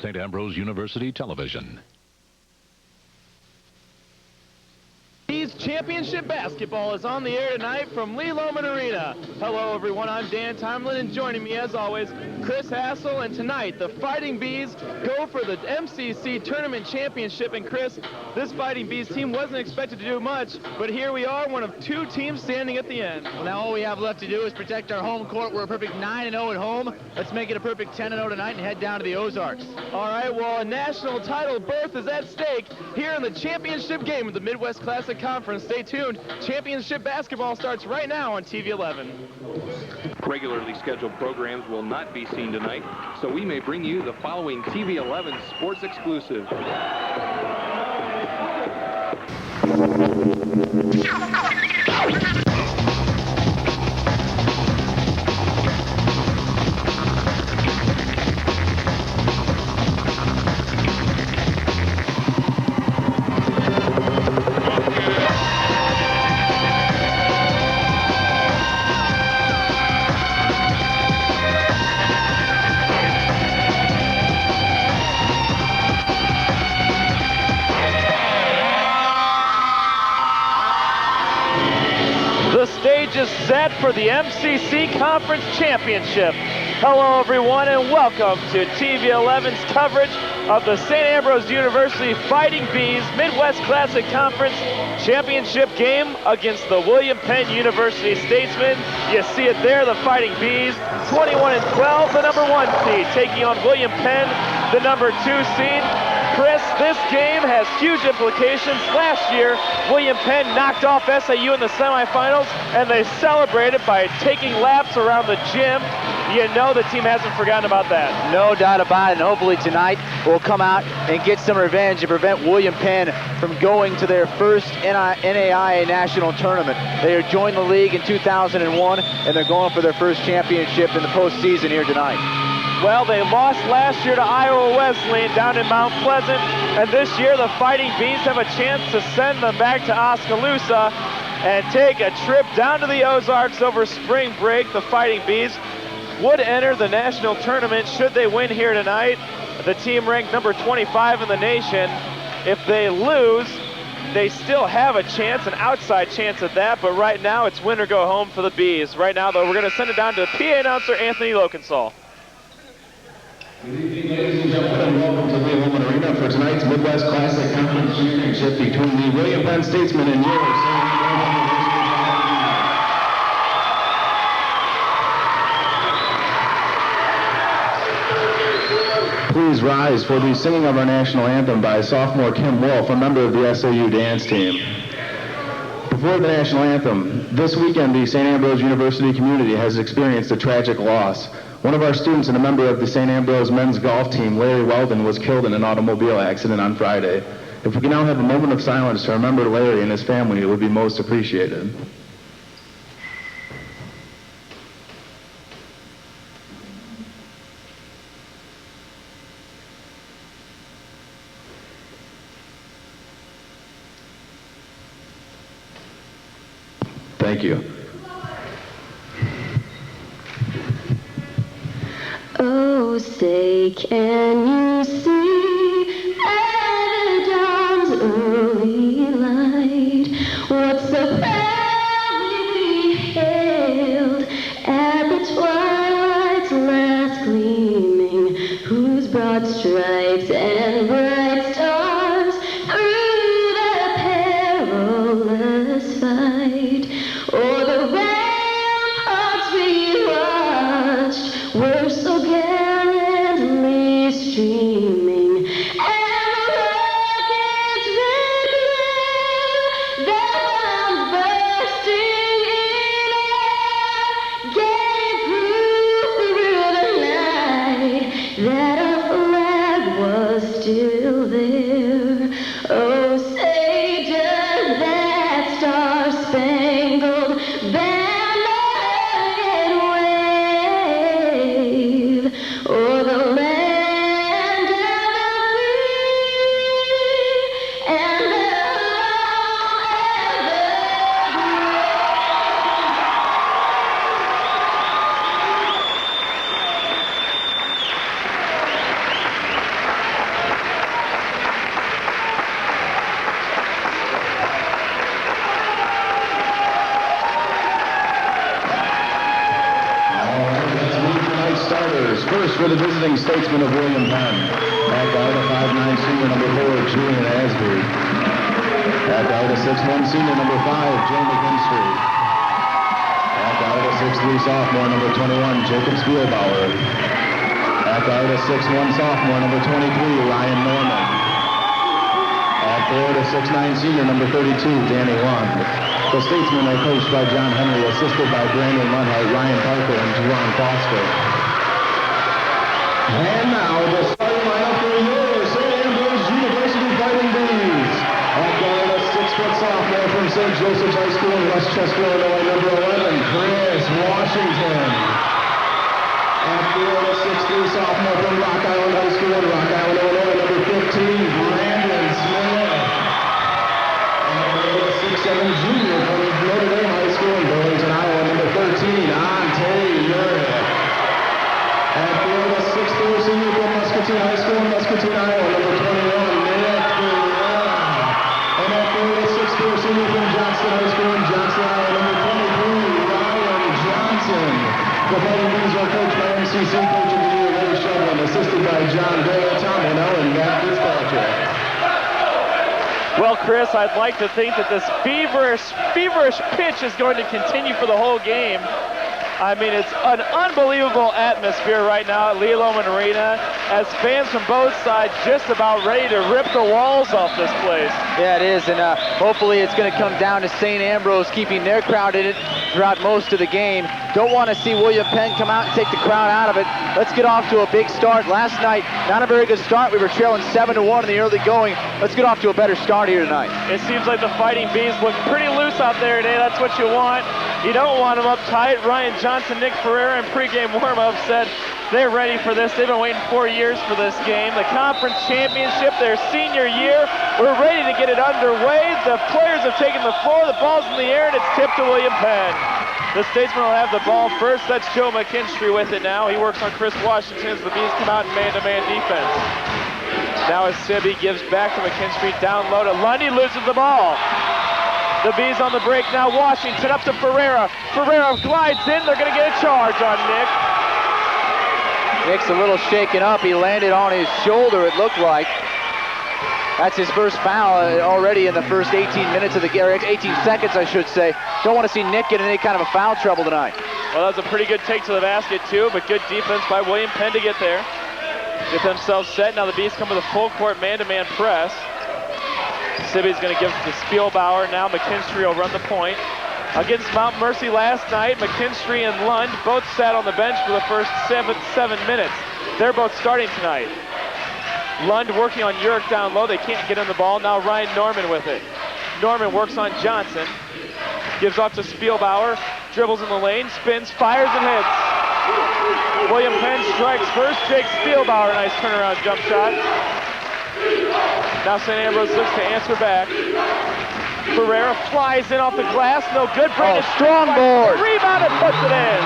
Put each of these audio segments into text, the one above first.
St. Ambrose University Television. Championship basketball is on the air tonight from Lee Lohman Arena. Hello everyone, I'm Dan Tomlin, and joining me as always, Chris Hassel, and tonight the Fighting Bees go for the MCC Tournament Championship. And Chris, this Fighting Bees team wasn't expected to do much, but here we are, one of two teams standing at the end. Well, now all we have left to do is protect our home court. We're a perfect 9-0 at home. Let's make it a perfect 10-0 tonight and head down to the Ozarks. All right, well, a national title berth is at stake here in the championship game of the Midwest Classic Conference. Stay tuned. Championship basketball starts right now on TV 11. Regularly scheduled programs will not be seen tonight, so we may bring you the following TV 11 sports exclusive. Is set for the MCC Conference Championship. Hello everyone and welcome to TV 11's coverage of the St. Ambrose University Fighting Bees Midwest Classic Conference Championship game against the William Penn University Statesmen. You see it there, the Fighting Bees, 21-12, the number 1 seed, taking on William Penn, the number 2 seed. Chris, this game has huge implications. Last year, William Penn knocked off SAU in the semifinals, and they celebrated by taking laps around the gym. You know the team hasn't forgotten about that. No doubt about it, and hopefully tonight we'll come out and get some revenge and prevent William Penn from going to their first NAIA national tournament. They joined the league in 2001, and they're going for their first championship in the postseason here tonight. Well, they lost last year to Iowa Wesleyan down in Mount Pleasant, and this year the Fighting Bees have a chance to send them back to Oskaloosa and take a trip down to the Ozarks over spring break. The Fighting Bees would enter the national tournament should they win here tonight. The team ranked number 25 in the nation. If they lose, they still have a chance, an outside chance at that, but right now it's win or go home for the Bees. Right now, though, we're going to send it down to PA announcer Anthony Lokensall. Good evening, ladies and gentlemen, and welcome to Lee Lohman Arena for tonight's Midwest Classic Conference Championship between the William Penn Statesmen and your Please rise for the singing of our national anthem by sophomore Kim Wolf, a member of the SAU dance team. Before the national anthem, this weekend the St. Ambrose University community has experienced a tragic loss. One of our students and a member of the St. Ambrose men's golf team, Larry Weldon, was killed in an automobile accident on Friday. If we can now have a moment of silence to remember Larry and his family, it would be most appreciated. Thank you. Oh, say, can you see at dawn's early light what so proudly we hailed at the twilight's last gleaming, whose broad stripes and bright stars through the perilous fight o'er the ramparts we watched were so gallantly streaming. for the visiting statesman of William Penn. Back out of 5'9" senior number 4, Julian Asbury. Back out of 6'1" senior number 5, Joe McKinstry. Back out of 6'3" sophomore number 21, Jacob Spielbauer. Back out of 6'1" sophomore number 23, Ryan Norman. Back forward of 6'9" senior number 32, Danny Lund. The statesmen are coached by John Henry, assisted by Brandon Munhart, Ryan Parker, and Jerron Foster. And now the starting lineup for your St. Ambrose University Fighting Bees. Back out of 6-foot sophomore from St. Joseph's High School in Westchester, Illinois, number 11, Chris Washington. After the 6'3" sophomore from Rock Island High School in Rock Island, Illinois, number 15, Brandon Smith. After the 6'7" junior from Notre Dame High School in Burlington, Iowa, number 13, Ante Urick. After the 6'4" senior from Muscatine High School in Muscatine, Iowa, number 21, Nick Ferreira. And after the 6'4" senior from Johnston High School in Johnston, Iowa, number 23, Ryan Johnson. The Fighting Bees are coached by MCC Coach of the Year, Larry Shovlin, assisted by John Doyle, Tomlin, and Matt Dispatcher. Well, Chris, I'd like to think that this feverish pitch is going to continue for the whole game. I mean, it's an unbelievable atmosphere right now at Lee Lohman Arena as fans from both sides just about ready to rip the walls off this place. Yeah, it is, and hopefully it's going to come down to St. Ambrose keeping their crowd in it throughout most of the game. Don't want to see William Penn come out and take the crowd out of it. Let's get off to a big start. Last night, not a very good start. We were trailing 7-1 in the early going. Let's get off to a better start here tonight. It seems like the Fighting Bees look pretty loose out there today. That's what you want. You don't want them uptight. Ryan Johnson, Nick Ferreira in pregame warm-up said they're ready for this. They've been waiting 4 years for this game. The conference championship, their senior year. We're ready to get it underway. The players have taken the floor. The ball's in the air, and it's tipped to William Penn. The statesman will have the ball first. That's Joe McKinstry with it now. He works on Chris Washington as the Bees come out in man-to-man defense. Now as Sibby gives back to McKinstry, down low to Lundy, loses the ball. The Bees on the break now. Washington up to Ferreira. Ferreira glides in. They're going to get a charge on Nick. Nick's a little shaken up. He landed on his shoulder, it looked like. That's his first foul already in the first 18 minutes of the game, 18 seconds, I should say. Don't want to see Nick get in any kind of a foul trouble tonight. Well, that was a pretty good take to the basket, too, but good defense by William Penn to get there. Get themselves set. Now the Bees come with a full court man-to-man press. Sibby's going to give it to Spielbauer. Now McKinstry will run the point. Against Mount Mercy last night, McKinstry and Lund both sat on the bench for the first seven minutes. They're both starting tonight. Lund working on Urick down low. They can't get him the ball. Now Ryan Norman with it. Norman works on Johnson. Gives off to Spielbauer. Dribbles in the lane. Spins, fires, and hits. William Penn strikes first. Jake Spielbauer, nice turnaround jump shot. Now St. Ambrose looks to answer back. Ferreira flies in off the glass. No good. Brandon strong board. Rebound and puts it in.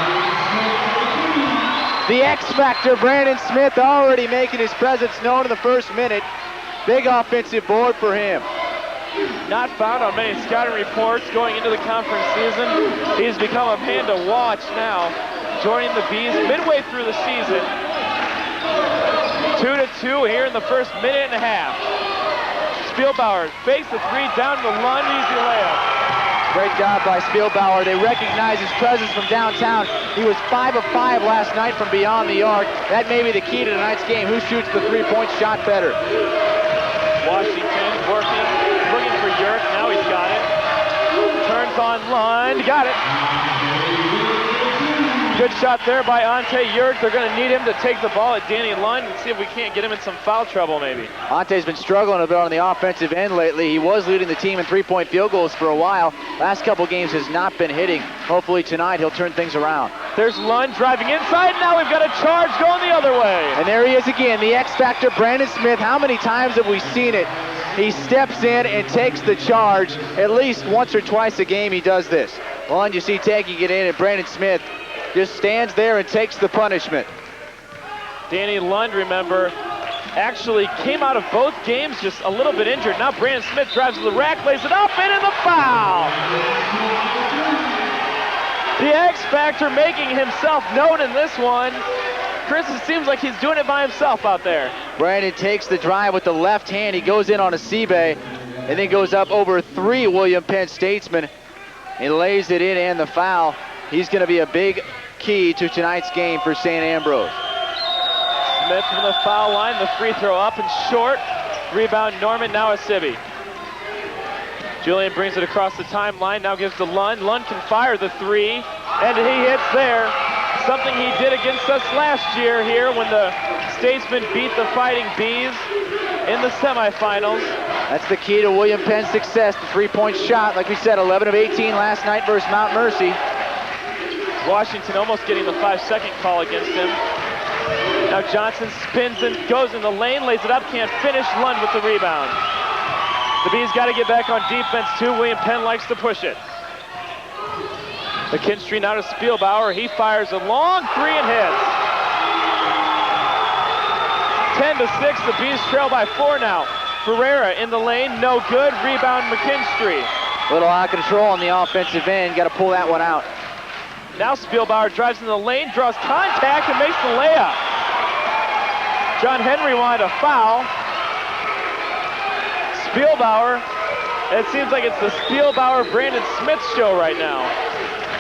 The X Factor, Brandon Smith, already making his presence known in the first minute. Big offensive board for him. Not found on many scouting reports going into the conference season. He's become a man to watch now, joining the Bees midway through the season. 2-2 here in the first minute and a half. Spielbauer fakes the three down to Lund, easy layup. Great job by Spielbauer. They recognize his presence from downtown. He was 5 of 5 last night from beyond the arc. That may be the key to tonight's game. Who shoots the three-point shot better? Washington working, looking for Urick. Now he's got it. Turns on Lund, got it. Good shot there by Ante Urick. They're going to need him to take the ball at Danny Lund and see if we can't get him in some foul trouble maybe. Ante's been struggling a bit on the offensive end lately. He was leading the team in three-point field goals for a while. Last couple games has not been hitting. Hopefully tonight he'll turn things around. There's Lund driving inside. Now we've got a charge going the other way. And there he is again, the X Factor, Brandon Smith. How many times have we seen it? He steps in and takes the charge. At least once or twice a game he does this. Lund, you see taking it in, and Brandon Smith just stands there and takes the punishment. Danny Lund, remember, actually came out of both games just a little bit injured. Now Brandon Smith drives to the rack, lays it up, and in the foul! The X Factor making himself known in this one. Chris, it seems like he's doing it by himself out there. Brandon takes the drive with the left hand. He goes in on a C-Bay and then goes up over 3 William Penn statesmen. He lays it in and the foul. He's going to be a big key to tonight's game for St. Ambrose. Smith from the foul line, the free throw up and short. Rebound Norman, now a Sibby. Julian brings it across the timeline, now gives to Lund. Lund can fire the 3, and he hits there. Something he did against us last year here when the Statesmen beat the Fighting Bees in the semifinals. That's the key to William Penn's success, the 3-point shot. Like we said, 11 of 18 last night versus Mount Mercy. Washington almost getting the 5-second call against him. Now Johnson spins and goes in the lane, lays it up, can't finish. Lund with the rebound. The Bees got to get back on defense too. William Penn likes to push it. McKinstry now to Spielbauer. He fires a long 3 and hits. 10-6, the Bees trail by 4 now. Ferreira in the lane, no good. Rebound McKinstry. A little out of control on the offensive end. Got to pull that one out. Now Spielbauer drives in the lane, draws contact, and makes the layup. John Henry wanted a foul. Spielbauer, it seems like it's the Spielbauer-Brandon Smith show right now.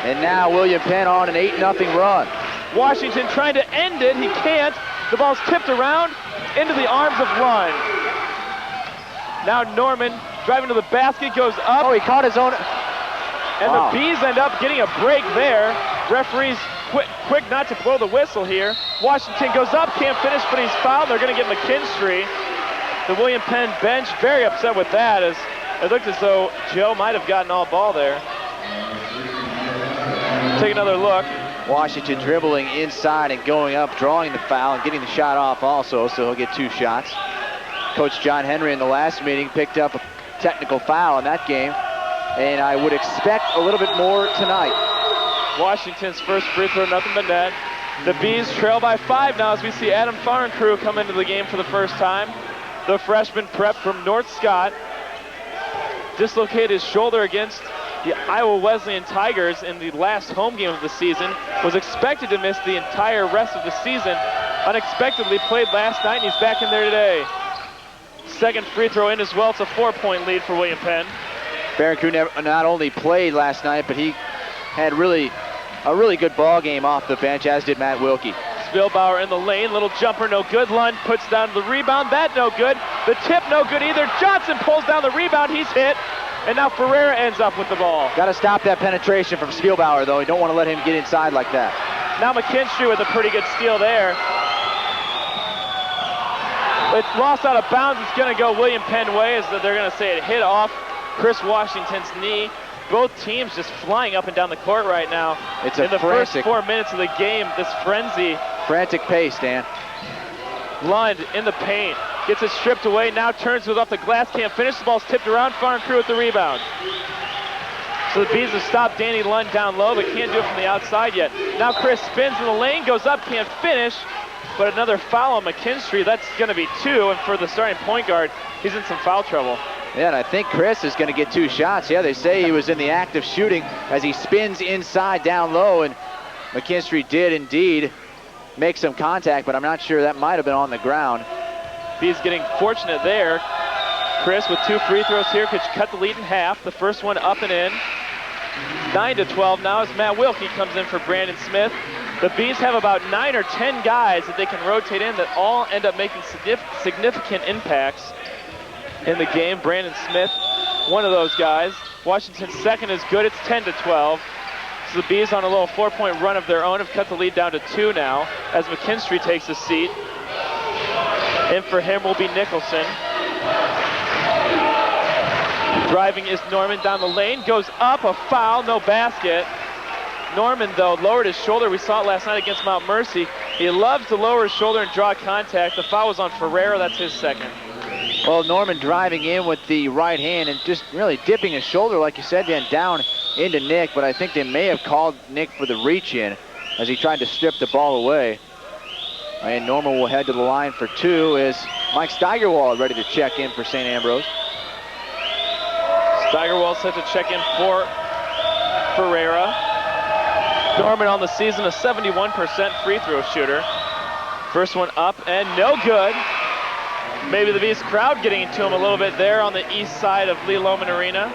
And now William Penn on an 8-0 run. Washington trying to end it, he can't. The ball's tipped around into the arms of Lund. Now Norman driving to the basket, goes up. Oh, he caught his own. And wow. The Bees end up getting a break there. Referees quick not to blow the whistle here. Washington goes up, can't finish, but he's fouled. They're going to get McKinstry. The William Penn bench very upset with that, as it looked as though Joe might have gotten all ball there. Take another look. Washington dribbling inside and going up, drawing the foul and getting the shot off also, so he'll get 2 shots. Coach John Henry in the last meeting picked up a technical foul in that game, and I would expect a little bit more tonight. Washington's first free throw, nothing but net. The Bees trail by 5 now as we see Adam Farncrew come into the game for the first time. The freshman prep from North Scott dislocated his shoulder against the Iowa Wesleyan Tigers in the last home game of the season. Was expected to miss the entire rest of the season. Unexpectedly played last night, and he's back in there today. Second free throw in as well. It's a 4-point lead for William Penn. Farncrew not only played last night, but he had a really good ball game off the bench, as did Matt Wilkie. Spielbauer in the lane, little jumper, no good. Lund puts down the rebound, that no good. The tip, no good either. Johnson pulls down the rebound, he's hit. And now Ferreira ends up with the ball. Got to stop that penetration from Spielbauer, though. You don't want to let him get inside like that. Now McKinstry with a pretty good steal there. It's lost out of bounds. It's going to go William Penn way, as they're going to say it hit off Chris Washington's knee. Both teams just flying up and down the court right now. It's a in the first 4 minutes of the game, this frenzy. Frantic pace, Dan. Lund in the paint, gets it stripped away, now turns it off the glass, can't finish, the ball's tipped around, Farncrew with the rebound. So the Bees have stopped Danny Lund down low, but can't do it from the outside yet. Now Chris spins in the lane, goes up, can't finish, but another foul on McKinstry. That's going to be 2, and for the starting point guard, he's in some foul trouble. Yeah, and I think Chris is going to get 2 shots. Yeah, they say he was in the act of shooting as he spins inside down low, and McKinstry did indeed make some contact, but I'm not sure that might have been on the ground. He's getting fortunate there. Chris with 2 free throws here could cut the lead in half. The first one up and in. 9-12 now as Matt Wilkie comes in for Brandon Smith. The Bees have about 9 or 10 guys that they can rotate in that all end up making significant impacts in the game. Brandon Smith, one of those guys. Washington's second is good. It's 10-12. So the Bees on a little 4-point run of their own have cut the lead down to 2 now as McKinstry takes a seat. In for him will be Nicholson. Driving is Norman down the lane, goes up, a foul, no basket. Norman, though, lowered his shoulder. We saw it last night against Mount Mercy. He loves to lower his shoulder and draw contact. The foul was on Ferreira. That's his second. Well, Norman driving in with the right hand and just really dipping his shoulder, like you said, Dan, down into Nick, but I think they may have called Nick for the reach in as he tried to strip the ball away. And Norman will head to the line for 2 as Mike Steigerwald ready to check in for St. Ambrose. Steigerwald set to check in for Ferreira. Norman on the season, a 71% free throw shooter. First one up and no good. Maybe the Bees crowd getting into him a little bit there on the east side of Lee Lohman Arena.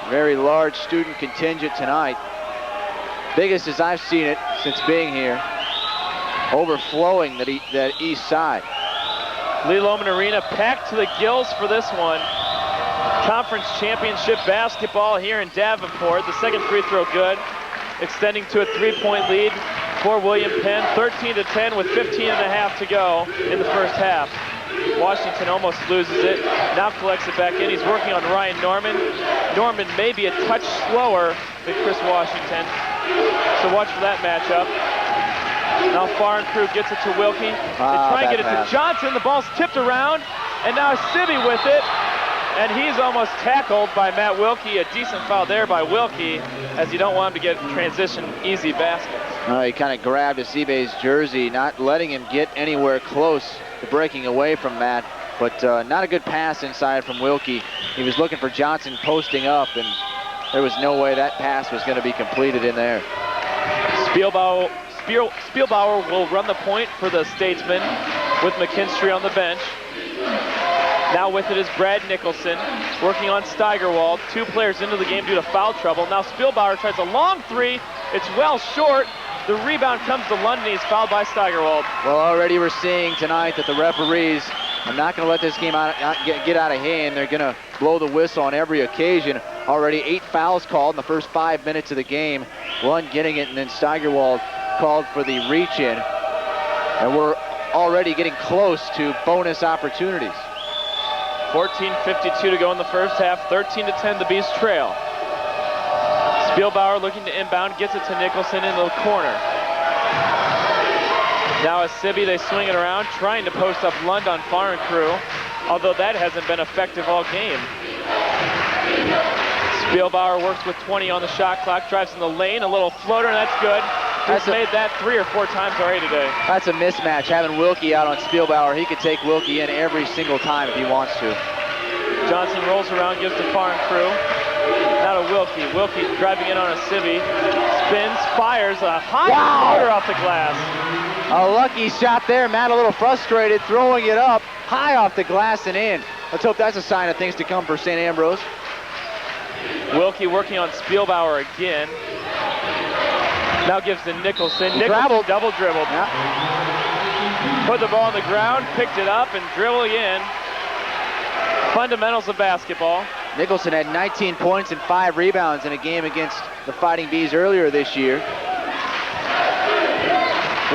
Very large student contingent tonight. Biggest as I've seen it since being here. Overflowing that east side. Lee Lohman Arena packed to the gills for this one. Conference championship basketball here in Davenport. The second free throw good. Extending to a 3-point lead for William Penn. 13-10 with 15.5 to go in the first half. Washington almost loses it. Now collects it back in. He's working on Ryan Norman. Norman may be a touch slower than Chris Washington. So watch for that matchup. Now Foreign Crew gets it to Wilkie. They try and get it to Johnson. The ball's tipped around. And now Sibby with it. And he's almost tackled by Matt Wilkie. A decent foul there by Wilkie, as you don't want him to get transition easy baskets. He kind of grabbed Asibe's jersey, not letting him get anywhere close to breaking away from Matt. But not a good pass inside from Wilkie. He was looking for Johnson posting up, and there was no way that pass was going to be completed in there. Spielbauer will run the point for the Statesman with McKinstry on the bench. Now with it is Brad Nicholson, working on Steigerwald. 2 players into the game due to foul trouble. Now Spielbauer tries a long three. It's well short. The rebound comes to London. He's fouled by Steigerwald. Well, already we're seeing tonight that the referees are not going to let this game get out of hand. They're going to blow the whistle on every occasion. Already 8 fouls called in the first 5 minutes of the game. One getting it, and then Steigerwald called for the reach-in. And we're already getting close to bonus opportunities. 14:52 to go in the first half. 13-10, the Bees trail. Spielbauer looking to inbound, gets it to Nicholson into the corner. Now as Sibby, they swing it around, trying to post up Lund on Foreign Crew, although that hasn't been effective all game. Spielbauer works with 20 on the shot clock, drives in the lane, a little floater, and that's good. He's made that 3 or 4 times already today. That's a mismatch, having Wilkie out on Spielbauer. He could take Wilkie in every single time if he wants to. Johnson rolls around, gives to Foreign Crew. Now to Wilkie. Wilkie driving in on a Sibby. Spins, fires a high floater off the glass. A lucky shot there. Matt a little frustrated, throwing it up high off the glass and in. Let's hope that's a sign of things to come for St. Ambrose. Wilkie working on Spielbauer again. Now gives to Nicholson. Nicholson double dribbled. Yeah. Put the ball on the ground, picked it up, and dribbling in. Fundamentals of basketball. Nicholson had 19 points and 5 rebounds in a game against the Fighting Bees earlier this year.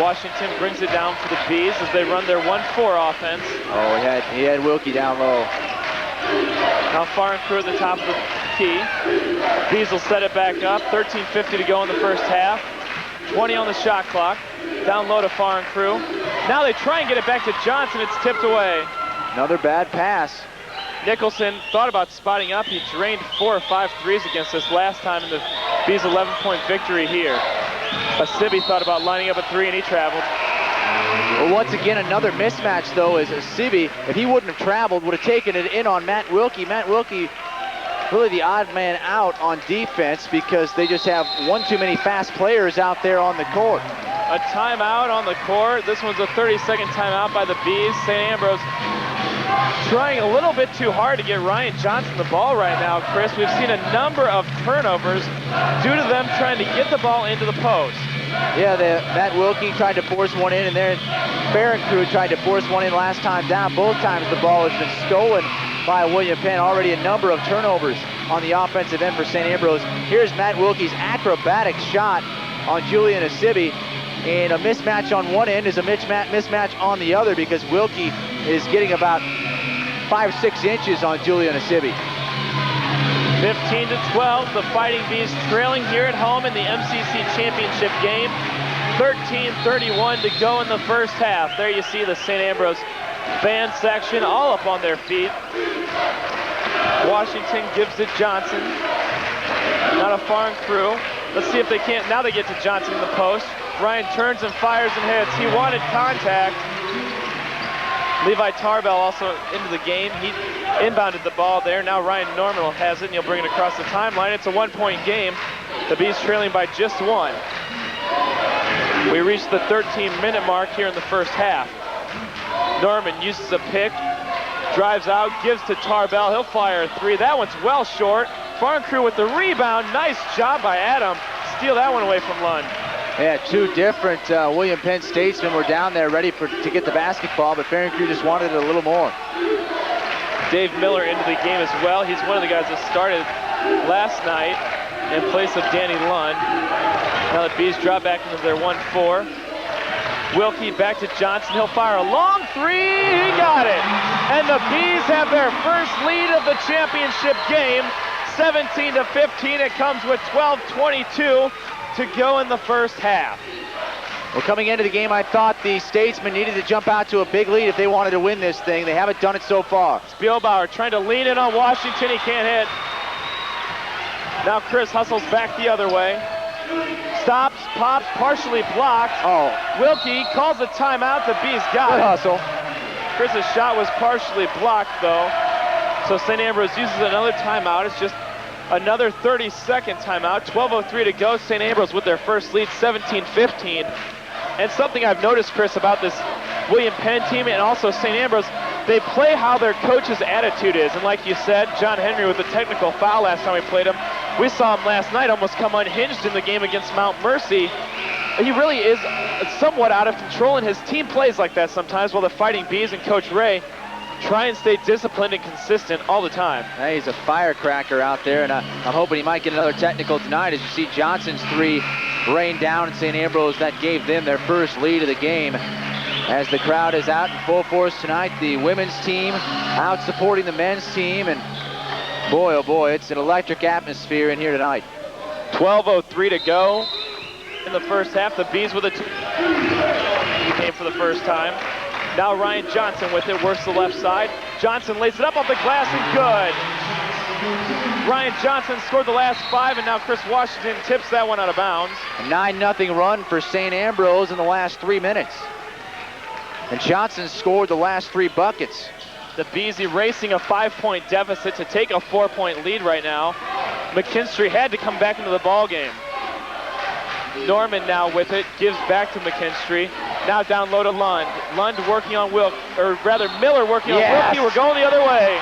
Washington brings it down for the Bees as they run their 1-4 offense. Oh, he had Wilkie down low. Now Foreign Crew at the top of the key. Bees will set it back up. 13:50 to go in the first half. 20 on the shot clock. Down low to Foreign Crew. Now they try and get it back to Johnson. It's tipped away. Another bad pass. Nicholson thought about spotting up. He drained 4 or 5 threes against us last time in the Bees' 11-point victory here. Sibby thought about lining up a 3 and he traveled. Well, once again, another mismatch though is Sibby, if he wouldn't have traveled, would have taken it in on Matt Wilkie. Matt Wilkie, really the odd man out on defense because they just have one too many fast players out there on the court. A timeout on the court. This one's a 30-second timeout by the Bees. St. Ambrose trying a little bit too hard to get Ryan Johnson the ball right now, Chris. We've seen a number of turnovers due to them trying to get the ball into the post. Yeah, Matt Wilkie tried to force one in, and then Farron Crew tried to force one in last time down. Both times the ball has been stolen by William Penn. Already a number of turnovers on the offensive end for St. Ambrose. Here's Matt Wilkie's acrobatic shot on Julian Asibi. And a mismatch on one end is a mismatch on the other because Wilkie is getting about 5-6 inches on Julian Asibi. 15-12, the Fighting Bees trailing here at home in the MCC championship game. 13:31 to go in the first half. There you see the St. Ambrose fan section all up on their feet. Washington gives it Johnson. Not a Foreign Crew. Let's see if they can't. Now they get to Johnson in the post. Ryan turns and fires and hits. He wanted contact. Levi Tarbell also into the game. He inbounded the ball there. Now Ryan Norman has it, and he'll bring it across the timeline. It's a 1-point game. The Bees trailing by just 1. We reached the 13-minute mark here in the first half. Norman uses a pick, drives out, gives to Tarbell. He'll fire a three. That one's well short. Farm Crew with the rebound. Nice job by Adam. Steal that one away from Lund. Yeah, two different William Penn statesmen were down there ready to get the basketball, but Farm Crew just wanted it a little more. Dave Miller into the game as well. He's one of the guys that started last night in place of Danny Lund. Now the Bees drop back into their 1-4. Wilkie back to Johnson. He'll fire a long three. He got it. And the Bees have their first lead of the championship game. 17-15. It comes with 12:22 to go in the first half. Well, coming into the game, I thought the Statesmen needed to jump out to a big lead if they wanted to win this thing. They haven't done it so far. Spielbauer trying to lean in on Washington. He can't hit. Now Chris Hustle's back the other way. Stops, pops, partially blocked. Oh. Wilkie calls a timeout. The Bees got Good it. hustle. Chris's shot was partially blocked, though. So St. Ambrose uses another timeout. It's just another 30-second timeout. 12:03 to go. St. Ambrose with their first lead, 17-15. And something I've noticed, Chris, about this William Penn team and also St. Ambrose, they play how their coach's attitude is. And like you said, John Henry with the technical foul last time we played him. We saw him last night almost come unhinged in the game against Mount Mercy. He really is somewhat out of control, and his team plays like that sometimes, while the Fighting Bees and Coach Ray try and stay disciplined and consistent all the time. Hey, he's a firecracker out there, and I'm hoping he might get another technical tonight. As you see Johnson's three rain down in St. Ambrose, that gave them their first lead of the game. As the crowd is out in full force tonight, the women's team out supporting the men's team, and boy, oh boy, it's an electric atmosphere in here tonight. 12:03 to go in the first half. The Bees with a game for the first time. Now Ryan Johnson with it, works the left side. Johnson lays it up off the glass and good. Ryan Johnson scored the last five, and now Chris Washington tips that one out of bounds. A 9-0 run for St. Ambrose in the last 3 minutes. And Johnson scored the last 3 buckets. The Bees erasing a 5-point deficit to take a 4-point lead right now. McKinstry had to come back into the ball game. Norman now with it, gives back to McKinstry. Now down low to Lund. Lund working on Miller working on Wilkie. We're going the other way.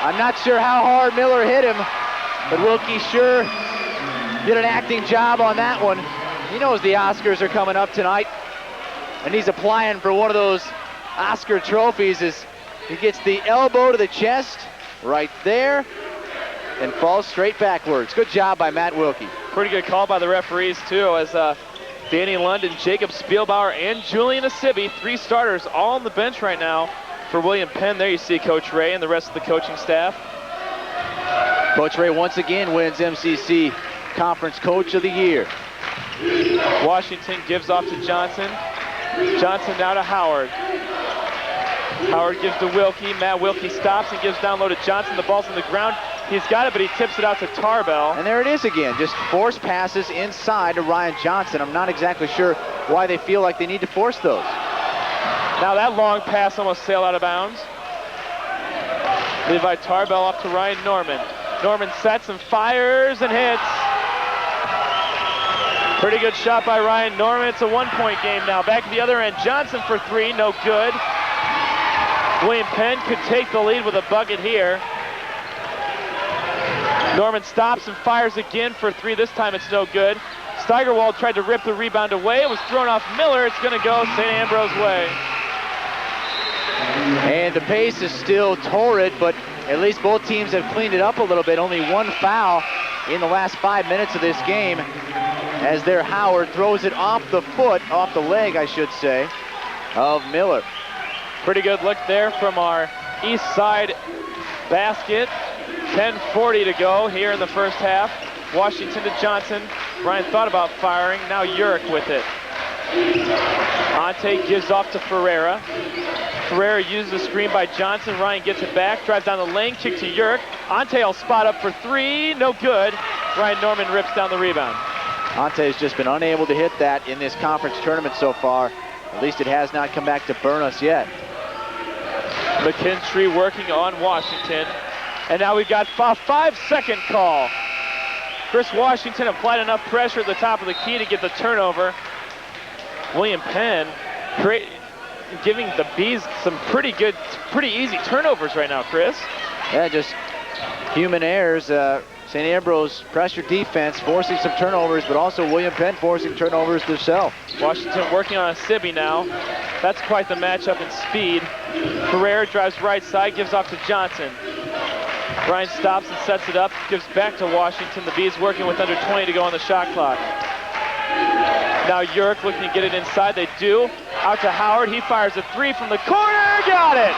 I'm not sure how hard Miller hit him, but Wilkie sure did an acting job on that one. He knows the Oscars are coming up tonight, and he's applying for one of those Oscar trophies as he gets the elbow to the chest right there and falls straight backwards. Good job by Matt Wilkie. Pretty good call by the referees, too, as Danny London, Jacob Spielbauer, and Julian Asibi, 3 starters, all on the bench right now for William Penn. There you see Coach Ray and the rest of the coaching staff. Coach Ray once again wins MCC Conference Coach of the Year. Washington gives off to Johnson. Johnson now to Howard. Howard gives to Wilkie. Matt Wilkie stops and gives down low to Johnson. The ball's on the ground. He's got it, but he tips it out to Tarbell. And there it is again, just force passes inside to Ryan Johnson. I'm not exactly sure why they feel like they need to force those. Now that long pass almost sailed out of bounds. Levi Tarbell off to Ryan Norman. Norman sets and fires and hits. Pretty good shot by Ryan Norman. It's a 1-point game now. Back to the other end. Johnson for 3, no good. William Penn could take the lead with a bucket here. Norman stops and fires again for 3. This time it's no good. Steigerwald tried to rip the rebound away. It was thrown off Miller. It's going to go St. Ambrose way. And the pace is still torrid, but at least both teams have cleaned it up a little bit. Only 1 foul in the last 5 minutes of this game, as their Howard throws it off the foot, off the leg, I should say, of Miller. Pretty good look there from our east side basket. 10:40 to go here in the first half. Washington to Johnson. Ryan thought about firing. Now Urick with it. Ante gives off to Ferreira. Ferreira uses the screen by Johnson. Ryan gets it back, drives down the lane, kick to Urick. Ante will spot up for 3, no good. Ryan Norman rips down the rebound. Ante has just been unable to hit that in this conference tournament so far. At least it has not come back to burn us yet. McKinstry working on Washington. And now we've got a 5-second call. Chris Washington applied enough pressure at the top of the key to get the turnover. William Penn giving the Bees some pretty easy turnovers right now, Chris. Yeah, just human errors. St. Ambrose pressure defense forcing some turnovers, but also William Penn forcing turnovers themselves. Washington working on a Sibby now. That's quite the matchup in speed. Ferrer drives right side, gives off to Johnson. Ryan stops and sets it up, gives back to Washington. The Bees working with under 20 to go on the shot clock. Now Urick looking to get it inside. They do. Out to Howard. He fires a three from the corner. Got it!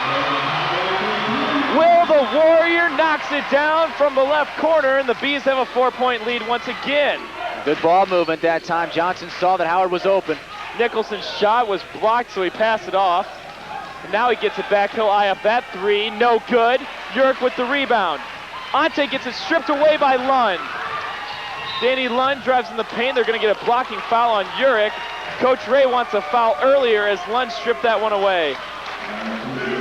Will the Warrior knocks it down from the left corner, and the Bees have a 4-point lead once again. Good ball movement that time. Johnson saw that Howard was open. Nicholson's shot was blocked, so he passed it off. And now he gets it back. He'll eye up that three. No good. Urick with the rebound. Ante gets it stripped away by Lund. Danny Lund drives in the paint. They're going to get a blocking foul on Urick. Coach Ray wants a foul earlier as Lund stripped that one away.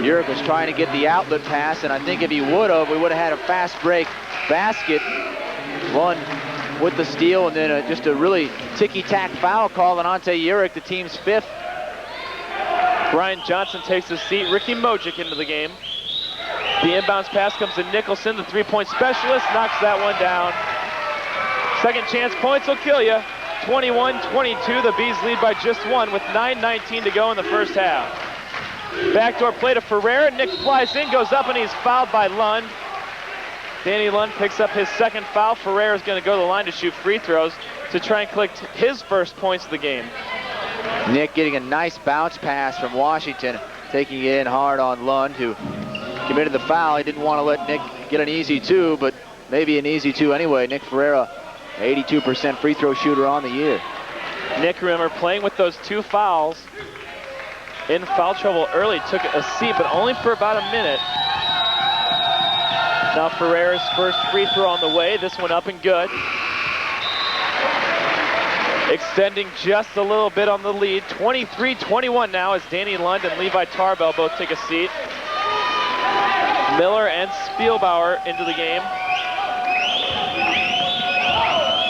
Urick was trying to get the outlet pass, and I think if he would have, we would have had a fast break basket. Lund with the steal, and then just a really ticky-tack foul call on Ante Urick, the team's 5th. Brian Johnson takes his seat. Ricky Mojic into the game. The inbounds pass comes to Nicholson, the three-point specialist, knocks that one down. Second chance points will kill you. 21-22, the Bees lead by just one with 9:19 to go in the first half. Backdoor play to Ferrer. Nick flies in, goes up, and he's fouled by Lund. Danny Lund picks up his second foul. Ferrer is going to go to the line to shoot free throws to try and collect his first points of the game. Nick getting a nice bounce pass from Washington, taking it in hard on Lund, who committed the foul. He didn't want to let Nick get an easy two, but maybe an easy two anyway. Nick Ferreira, 82% free throw shooter on the year. Nick, remember, playing with those two fouls, in foul trouble early, took a seat, but only for about a minute. Now Ferreira's first free throw on the way. This one up and good. Extending just a little bit on the lead. 23-21 now as Danny Lund and Levi Tarbell both take a seat. Miller and Spielbauer into the game.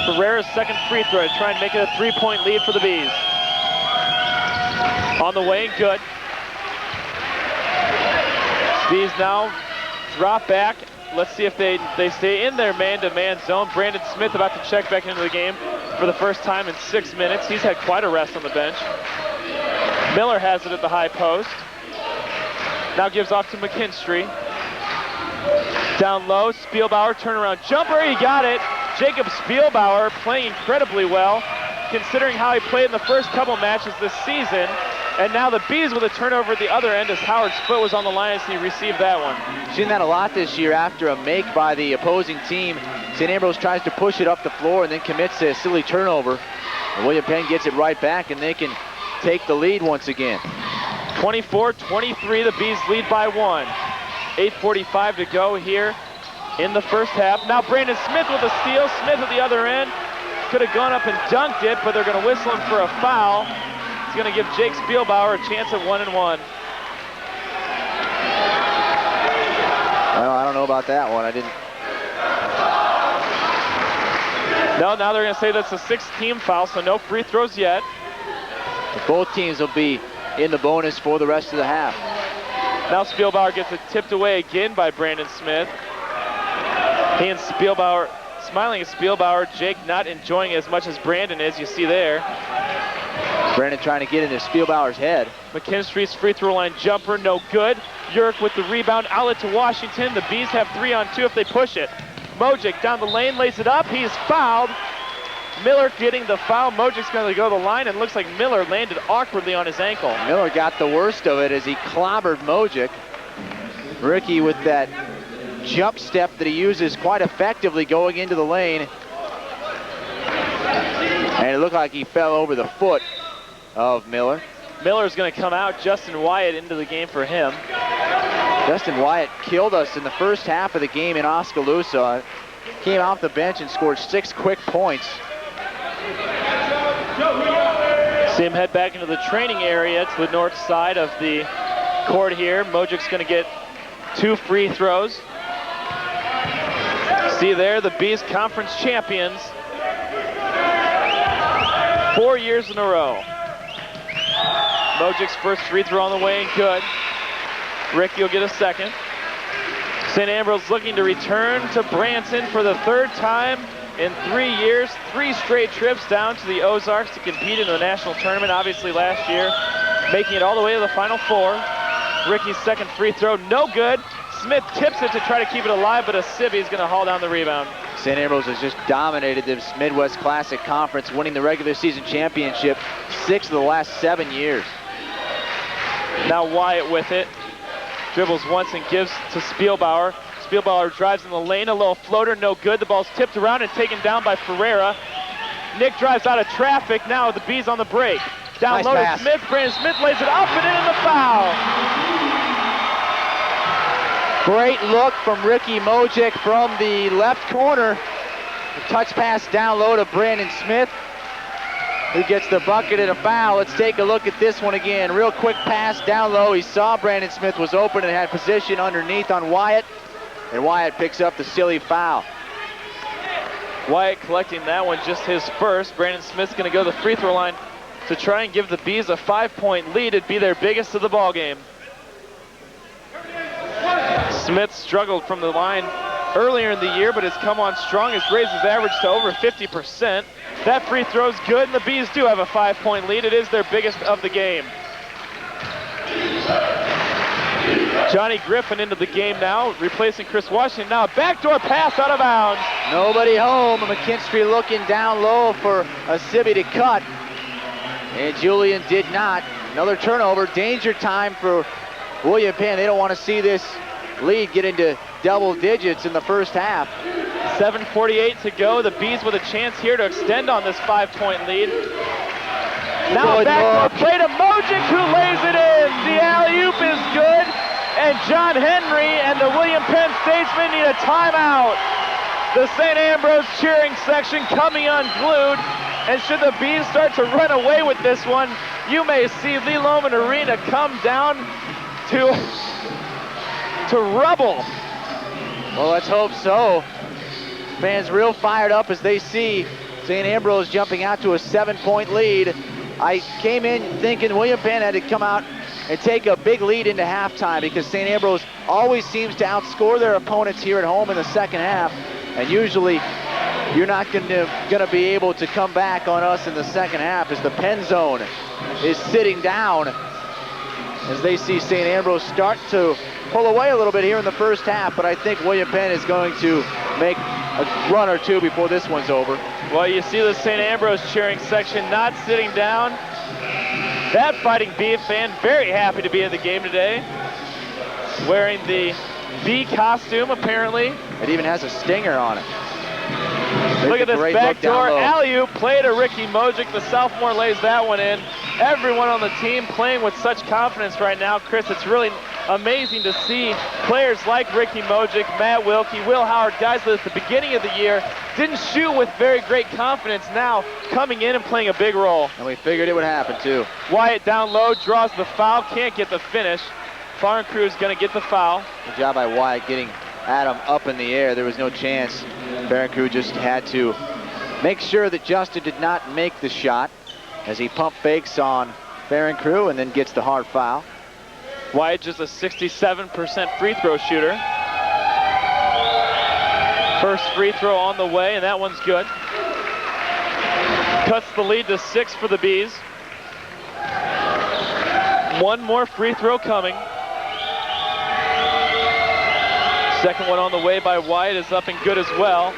Ferreira's second free throw to try and make it a 3-point lead for the Bees. On the way and good. Bees now drop back. Let's see if they stay in their man-to-man zone. Brandon Smith about to check back into the game for the first time in 6 minutes. He's had quite a rest on the bench. Miller has it at the high post. Now gives off to McKinstry. Down low, Spielbauer, turnaround jumper, he got it. Jacob Spielbauer playing incredibly well, considering how he played in the first couple matches this season. And now the Bees with a turnover at the other end as Howard's foot was on the line as he received that one. Seen that a lot this year after a make by the opposing team. St. Ambrose tries to push it up the floor and then commits a silly turnover. And William Penn gets it right back and they can take the lead once again. 24-23, the Bees lead by one. 8:45 to go here in the first half. Now Brandon Smith with a steal. Smith at the other end. Could have gone up and dunked it, but they're going to whistle him for a foul. It's going to give Jake Spielbauer a chance at 1-1. Well, I don't know about that one. I didn't. No, now they're going to say that's a 6th-team foul, so no free throws yet. Both teams will be in the bonus for the rest of the half. Now Spielbauer gets it tipped away again by Brandon Smith. He and Spielbauer, smiling at Spielbauer, Jake not enjoying it as much as Brandon is, you see there. Brandon trying to get into Spielbauer's head. McKinstry's free throw line jumper, no good. Urick with the rebound, outlet to Washington. The Bees have 3-on-2 if they push it. Mojic down the lane, lays it up, he's fouled. Miller getting the foul. Mojic's going to go to the line, and looks like Miller landed awkwardly on his ankle. Miller got the worst of it as he clobbered Mojic. Ricky with that jump step that he uses quite effectively going into the lane. And it looked like he fell over the foot of Miller. Miller's going to come out. Justin Wyatt into the game for him. Justin Wyatt killed us in the first half of the game in Oskaloosa. Came off the bench and scored 6 quick points. See him head back into the training area to the north side of the court here. Mojic's going to get 2 free throws. See there, the Bees conference champions. 4 years in a row. Mojic's first free throw on the way and good. Ricky will get a second. St. Ambrose looking to return to Branson for the third time in 3 years. 3 straight trips down to the Ozarks to compete in the national tournament. Obviously last year, making it all the way to the Final Four. Ricky's second free throw, no good. Smith tips it to try to keep it alive, but Asibi is going to haul down the rebound. St. Ambrose has just dominated this Midwest Classic Conference, winning the regular season championship 6 of the last 7 years. Now Wyatt with it. Dribbles once and gives to Spielbauer. Spielbauer drives in the lane, a little floater, no good. The ball's tipped around and taken down by Ferreira. Nick drives out of traffic. Now the Bees on the break. Down low to Smith. Brandon Smith lays it up and in the foul. Great look from Ricky Mojic from the left corner. A touch pass down low to Brandon Smith, who gets the bucket and a foul. Let's take a look at this one again. Real quick pass down low. He saw Brandon Smith was open and had position underneath on Wyatt, and Wyatt picks up the silly foul. Wyatt collecting that one, just his first. Brandon Smith's going to go to the free throw line to try and give the Bees a 5-point lead. It'd be their biggest of the ball game. Smith struggled from the line earlier in the year, but has come on strong. Has raised his average to over 50%. That free throw's good, and the Bees do have a 5-point lead. It is their biggest of the game. Johnny Griffin into the game now, replacing Chris Washington. Now a backdoor pass out of bounds. Nobody home. McKinstry looking down low for Asibi to cut, and Julian did not. Another turnover. Danger time for William Penn. They don't want to see this lead get into double digits in the first half. 7:48 to go. The Bees with a chance here to extend on this 5-point lead. Now a backdoor play to Mojic, who lays it in. The alley-oop is good, and John Henry and the William Penn Statesmen need a timeout. The St. Ambrose cheering section coming unglued, and should the Bees start to run away with this one, you may see Lee Lohman Arena come down to rubble. Well, let's hope so. Fans real fired up as they see St. Ambrose jumping out to a 7-point lead. I came in thinking William Penn had to come out and take a big lead into halftime, because St. Ambrose always seems to outscore their opponents here at home in the second half, and usually you're not gonna be able to come back on us in the second half, as the Penn zone is sitting down as they see St. Ambrose start to pull away a little bit here in the first half. But I think William Penn is going to make a run or two before this one's over. Well, you see the St. Ambrose cheering section not sitting down. That Fighting Bee fan very happy to be in the game today, wearing the bee costume apparently. It even has a stinger on it. Look at this backdoor alley-oop play to Ricky Mojic. The sophomore lays that one in. Everyone on the team playing with such confidence right now. Chris, it's really amazing to see players like Ricky Mojic, Matt Wilkie, Will Howard, guys that at the beginning of the year didn't shoot with very great confidence, now coming in and playing a big role. And we figured it would happen too. Wyatt down low, draws the foul, can't get the finish. Foreign Crew is going to get the foul. Good job by Wyatt getting Adam up in the air. There was no chance. Barron Crew just had to make sure that Justin did not make the shot as he pump fakes on Barron Crew and then gets the hard foul. Wyatt just a 67% free throw shooter. First free throw on the way, and that one's good. Cuts the lead to 6 for the Bees. One more free throw coming. Second one on the way by Wyatt is up and good as well.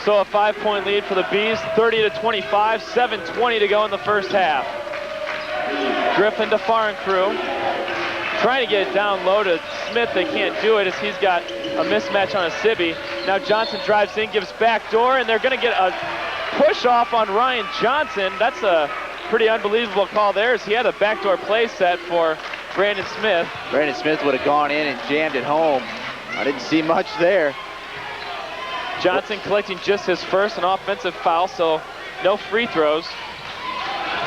So a 5-point lead for the Bees, 30-25, 7:20 to go in the first half. Griffin to Foreign Crew. Trying to get it down low to Smith. They can't do it as he's got a mismatch on Asibi. Now Johnson drives in, gives back door, and they're going to get a push off on Ryan Johnson. That's a pretty unbelievable call there, as he had a backdoor play set for Brandon Smith. Brandon Smith would have gone in and jammed it home. I didn't see much there. Johnson collecting just his first, an offensive foul, so no free throws.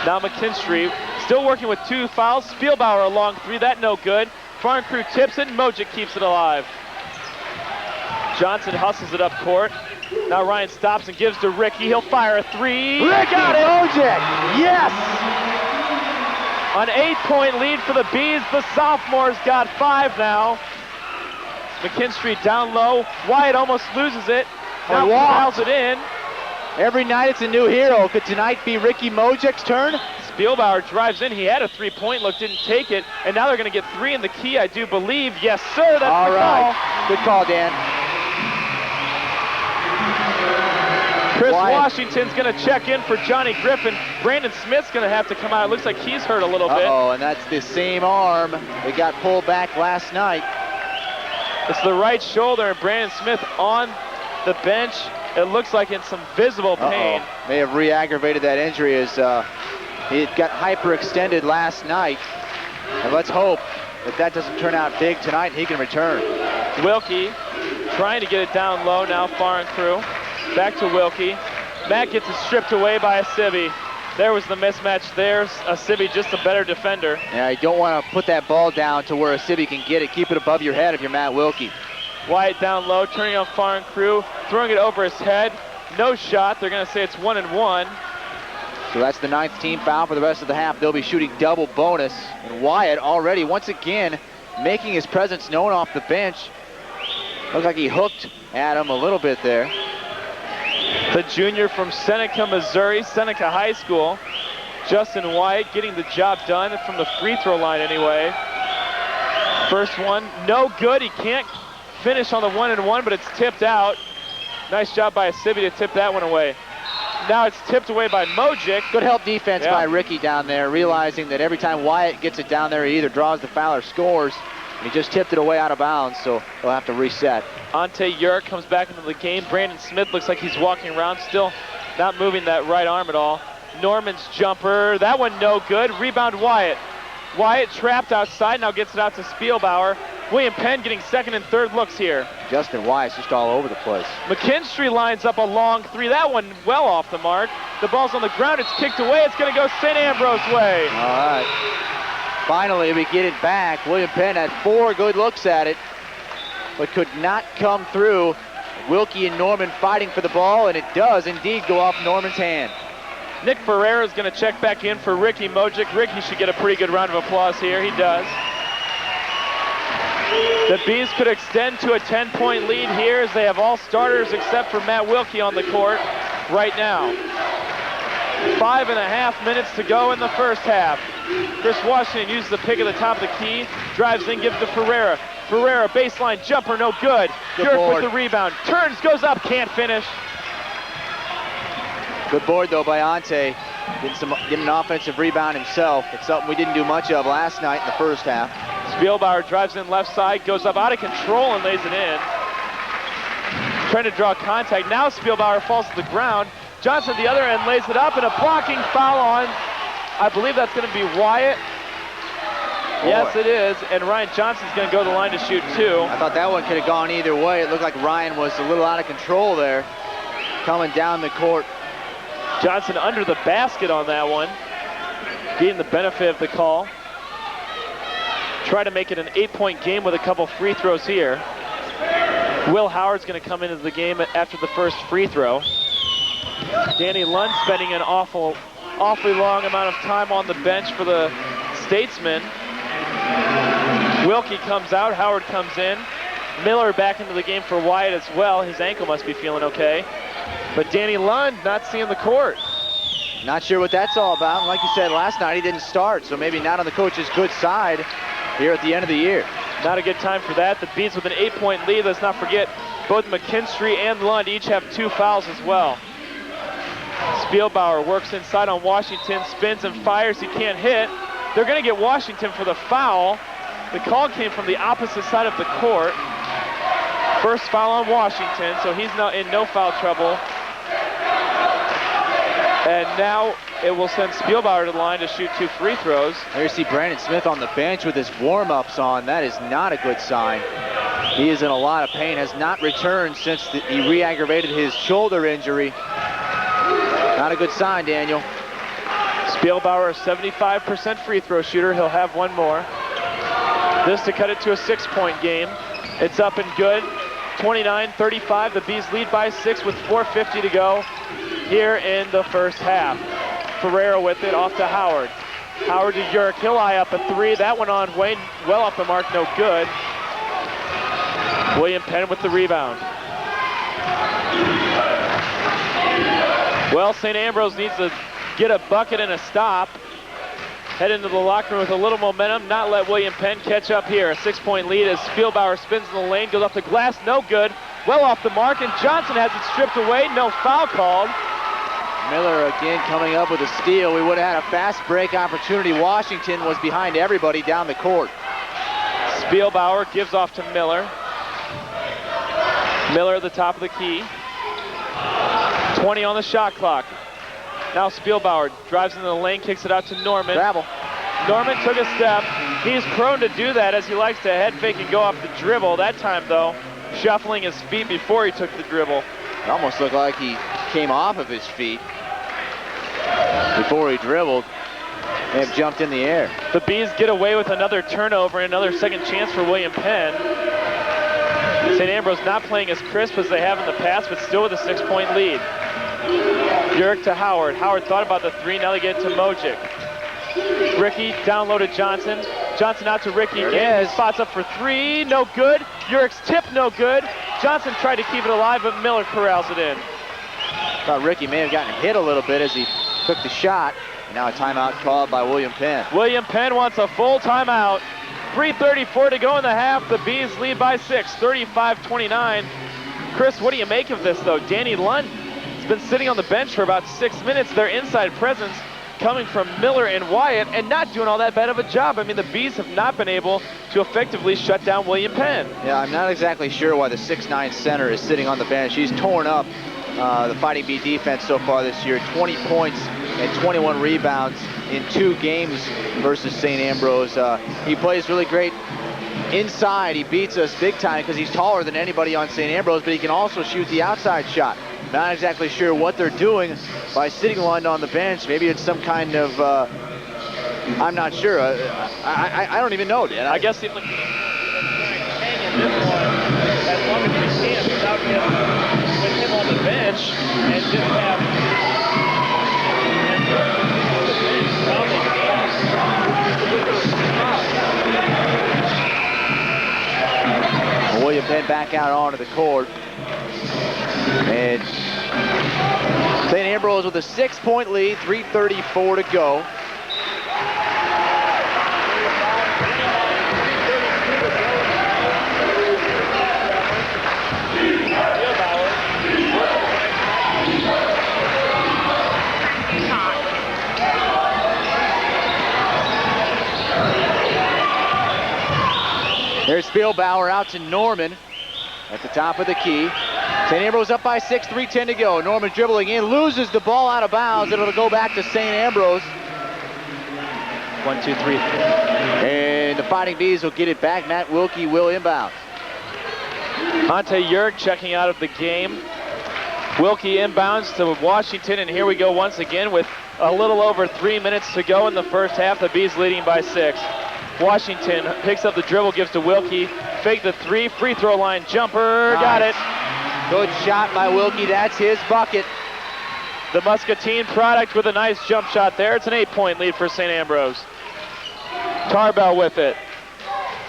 Now McKinstry still working with 2 fouls. Spielbauer along 3, that no good. Foreign Crew tips it, and Mojic keeps it alive. Johnson hustles it up court. Now Ryan stops and gives to Ricky. He'll fire a 3. Ricky Got it! Mojic, yes! An 8-point lead for the Bees. The sophomores got 5 now. McKinstry down low. Wyatt almost loses it. Now piles it in. Every night it's a new hero. Could tonight be Ricky Mojek's turn? Spielbauer drives in. He had a 3-point look, didn't take it, and now they're going to get 3 in the key, I do believe. Yes, sir, that's all the right. call. Good call, Dan. Chris Washington's going to check in for Johnny Griffin. Brandon Smith's going to have to come out. It looks like he's hurt a little bit. Uh-oh, and that's the same arm that got pulled back last night. It's the right shoulder, and Brandon Smith on the bench. It looks like in some visible pain. May have re-aggravated that injury as he got hyperextended last night. And let's hope that that doesn't turn out big tonight and he can return. Wilkie trying to get it down low now, Foreign Crew. Back to Wilkie. Matt gets it stripped away by Asibi. There was the mismatch there. Asibi just a better defender. Yeah, you don't want to put that ball down to where Asibi can get it. Keep it above your head if you're Matt Wilkie. Wyatt down low, turning on Foreign Crew, throwing it over his head. No shot. They're going to say it's 1-1. So that's the 9th team foul for the rest of the half. They'll be shooting double bonus. And Wyatt already, once again, making his presence known off the bench. Looks like he hooked at him a little bit there. The junior from Seneca, Missouri, Seneca High School. Justin Wyatt getting the job done from the free throw line anyway. First one, no good. He can't finish on the 1-1, but it's tipped out. Nice job by Asibi to tip that one away. Now it's tipped away by Mojic. Good help defense by Ricky down there, realizing that every time Wyatt gets it down there, he either draws the foul or scores. He just tipped it away out of bounds, so he'll have to reset. Ante Urick comes back into the game. Brandon Smith looks like he's walking around, still not moving that right arm at all. Norman's jumper, that one no good. Rebound Wyatt. Wyatt trapped outside, now gets it out to Spielbauer. William Penn getting second and third looks here. Justin Wyatt's just all over the place. McKinstry lines up a long 3. That one well off the mark. The ball's on the ground, it's kicked away. It's going to go St. Ambrose way. All right. Finally, we get it back. William Penn had 4 good looks at it, but could not come through. Wilkie and Norman fighting for the ball, and it does indeed go off Norman's hand. Nick Ferreira is going to check back in for Ricky Mojic. Ricky should get a pretty good round of applause here. He does. The Bees could extend to a 10-point lead here as they have all starters except for Matt Wilkie on the court right now. 5.5 minutes to go in the first half. Chris Washington uses the pick at the top of the key, drives in, gives to Ferreira. Ferreira, baseline jumper, no good. Urick with the rebound, turns, goes up, can't finish. Good board though by Ante, getting an offensive rebound himself. It's something we didn't do much of last night in the first half. Spielbauer drives in left side, goes up out of control and lays it in. Trying to draw contact, now Spielbauer falls to the ground. Johnson at the other end lays it up and a blocking foul on, I believe that's going to be Wyatt. Yes, it is, and Ryan Johnson's going to go to the line to shoot 2. I thought that one could have gone either way. It looked like Ryan was a little out of control there, coming down the court. Johnson under the basket on that one, getting the benefit of the call. Try to make it an 8-point game with a couple free throws here. Will Howard's going to come into the game after the first free throw. Danny Lund spending an awfully long amount of time on the bench for the Statesmen. Wilkie comes out, Howard comes in. Miller back into the game for Wyatt as well. His ankle must be feeling okay. But Danny Lund not seeing the court. Not sure what that's all about. And like you said last night, he didn't start, so maybe not on the coach's good side here at the end of the year. Not a good time for that. The Bees with an 8-point lead. Let's not forget, both McKinstry and Lund each have 2 fouls as well. Spielbauer works inside on Washington, spins and fires. He can't hit. They're going to get Washington for the foul. The call came from the opposite side of the court. First foul on Washington, so he's now in no foul trouble. And now it will send Spielbauer to the line to shoot 2 free throws. There you see Brandon Smith on the bench with his warm-ups on. That is not a good sign. He is in a lot of pain, has not returned since he re-aggravated his shoulder injury. Not a good sign, Daniel. Spielbauer, a 75% free throw shooter. He'll have one more. This to cut it to a 6-point game. It's up and good. 29-35. The Bees lead by 6 with 4:50 to go here in the first half. Ferreira with it off to Howard. Howard to Yerk. He'll eye up a three. That one on way well off the mark, no good. William Penn with the rebound. Well, St. Ambrose needs to get a bucket and a stop. Head into the locker room with a little momentum, not let William Penn catch up here. A 6-point lead as Spielbauer spins in the lane, goes off the glass, no good. Well off the mark, and Johnson has it stripped away, no foul called. Miller again coming up with a steal. We would have had a fast break opportunity. Washington was behind everybody down the court. Spielbauer gives off to Miller. Miller at the top of the key. 20 on the shot clock. Now Spielbauer drives into the lane, kicks it out to Norman. Travel. Norman took a step. He's prone to do that as he likes to head fake and go off the dribble. That time, though, shuffling his feet before he took the dribble. It almost looked like he came off of his feet before he dribbled. They have jumped in the air. The Bees get away with another turnover and another second chance for William Penn. St. Ambrose not playing as crisp as they have in the past, but still with a 6-point lead. Yerk to Howard. Howard thought about the three, now they get it to Mojic. Ricky down low to Johnson. Johnson out to Ricky again. Spots up for three, no good. Yerk's tip, no good. Johnson tried to keep it alive, but Miller corrals it in. Thought Ricky may have gotten hit a little bit as he took the shot. Now a timeout called by William Penn. William Penn wants a full timeout. 3:34 to go in the half. The Bees lead by 6, 35-29. Chris, what do you make of this, though? Danny Lund has been sitting on the bench for about 6 minutes. Their inside presence coming from Miller and Wyatt, and not doing all that bad of a job. I mean, the Bees have not been able to effectively shut down William Penn. Yeah, I'm not exactly sure why the 6'9" center is sitting on the bench. He's torn up the Fighting Bee defense so far this year. 20 points and 21 rebounds in 2 games versus St. Ambrose. He plays really great inside. He beats us big time because he's taller than anybody on St. Ambrose, but he can also shoot the outside shot. Not exactly sure what they're doing by sitting Lund on the bench. Maybe it's some kind of, I'm not sure. I don't even know, Dan. I guess the only hang in this one as long as we can without with him on the bench and just have William Penn back out onto the court. And St. Ambrose with a 6-point lead, 3:34 to go. There's Spielbauer out to Norman at the top of the key. St. Ambrose up by 6, 3:10 to go. Norman dribbling in, loses the ball out of bounds, and it'll go back to St. Ambrose. 1, 2, 3. And the Fighting Bees will get it back. Matt Wilkie will inbound. Ante Yerk checking out of the game. Wilkie inbounds to Washington, and here we go once again with a little over 3 minutes to go in the first half. The Bees leading by 6. Washington picks up the dribble, gives to Wilkie. Fake the three, free throw line jumper, nice. Got it. Good shot by Wilkie, that's his bucket. The Muscatine product with a nice jump shot there. It's an 8-point lead for St. Ambrose. Tarbell with it.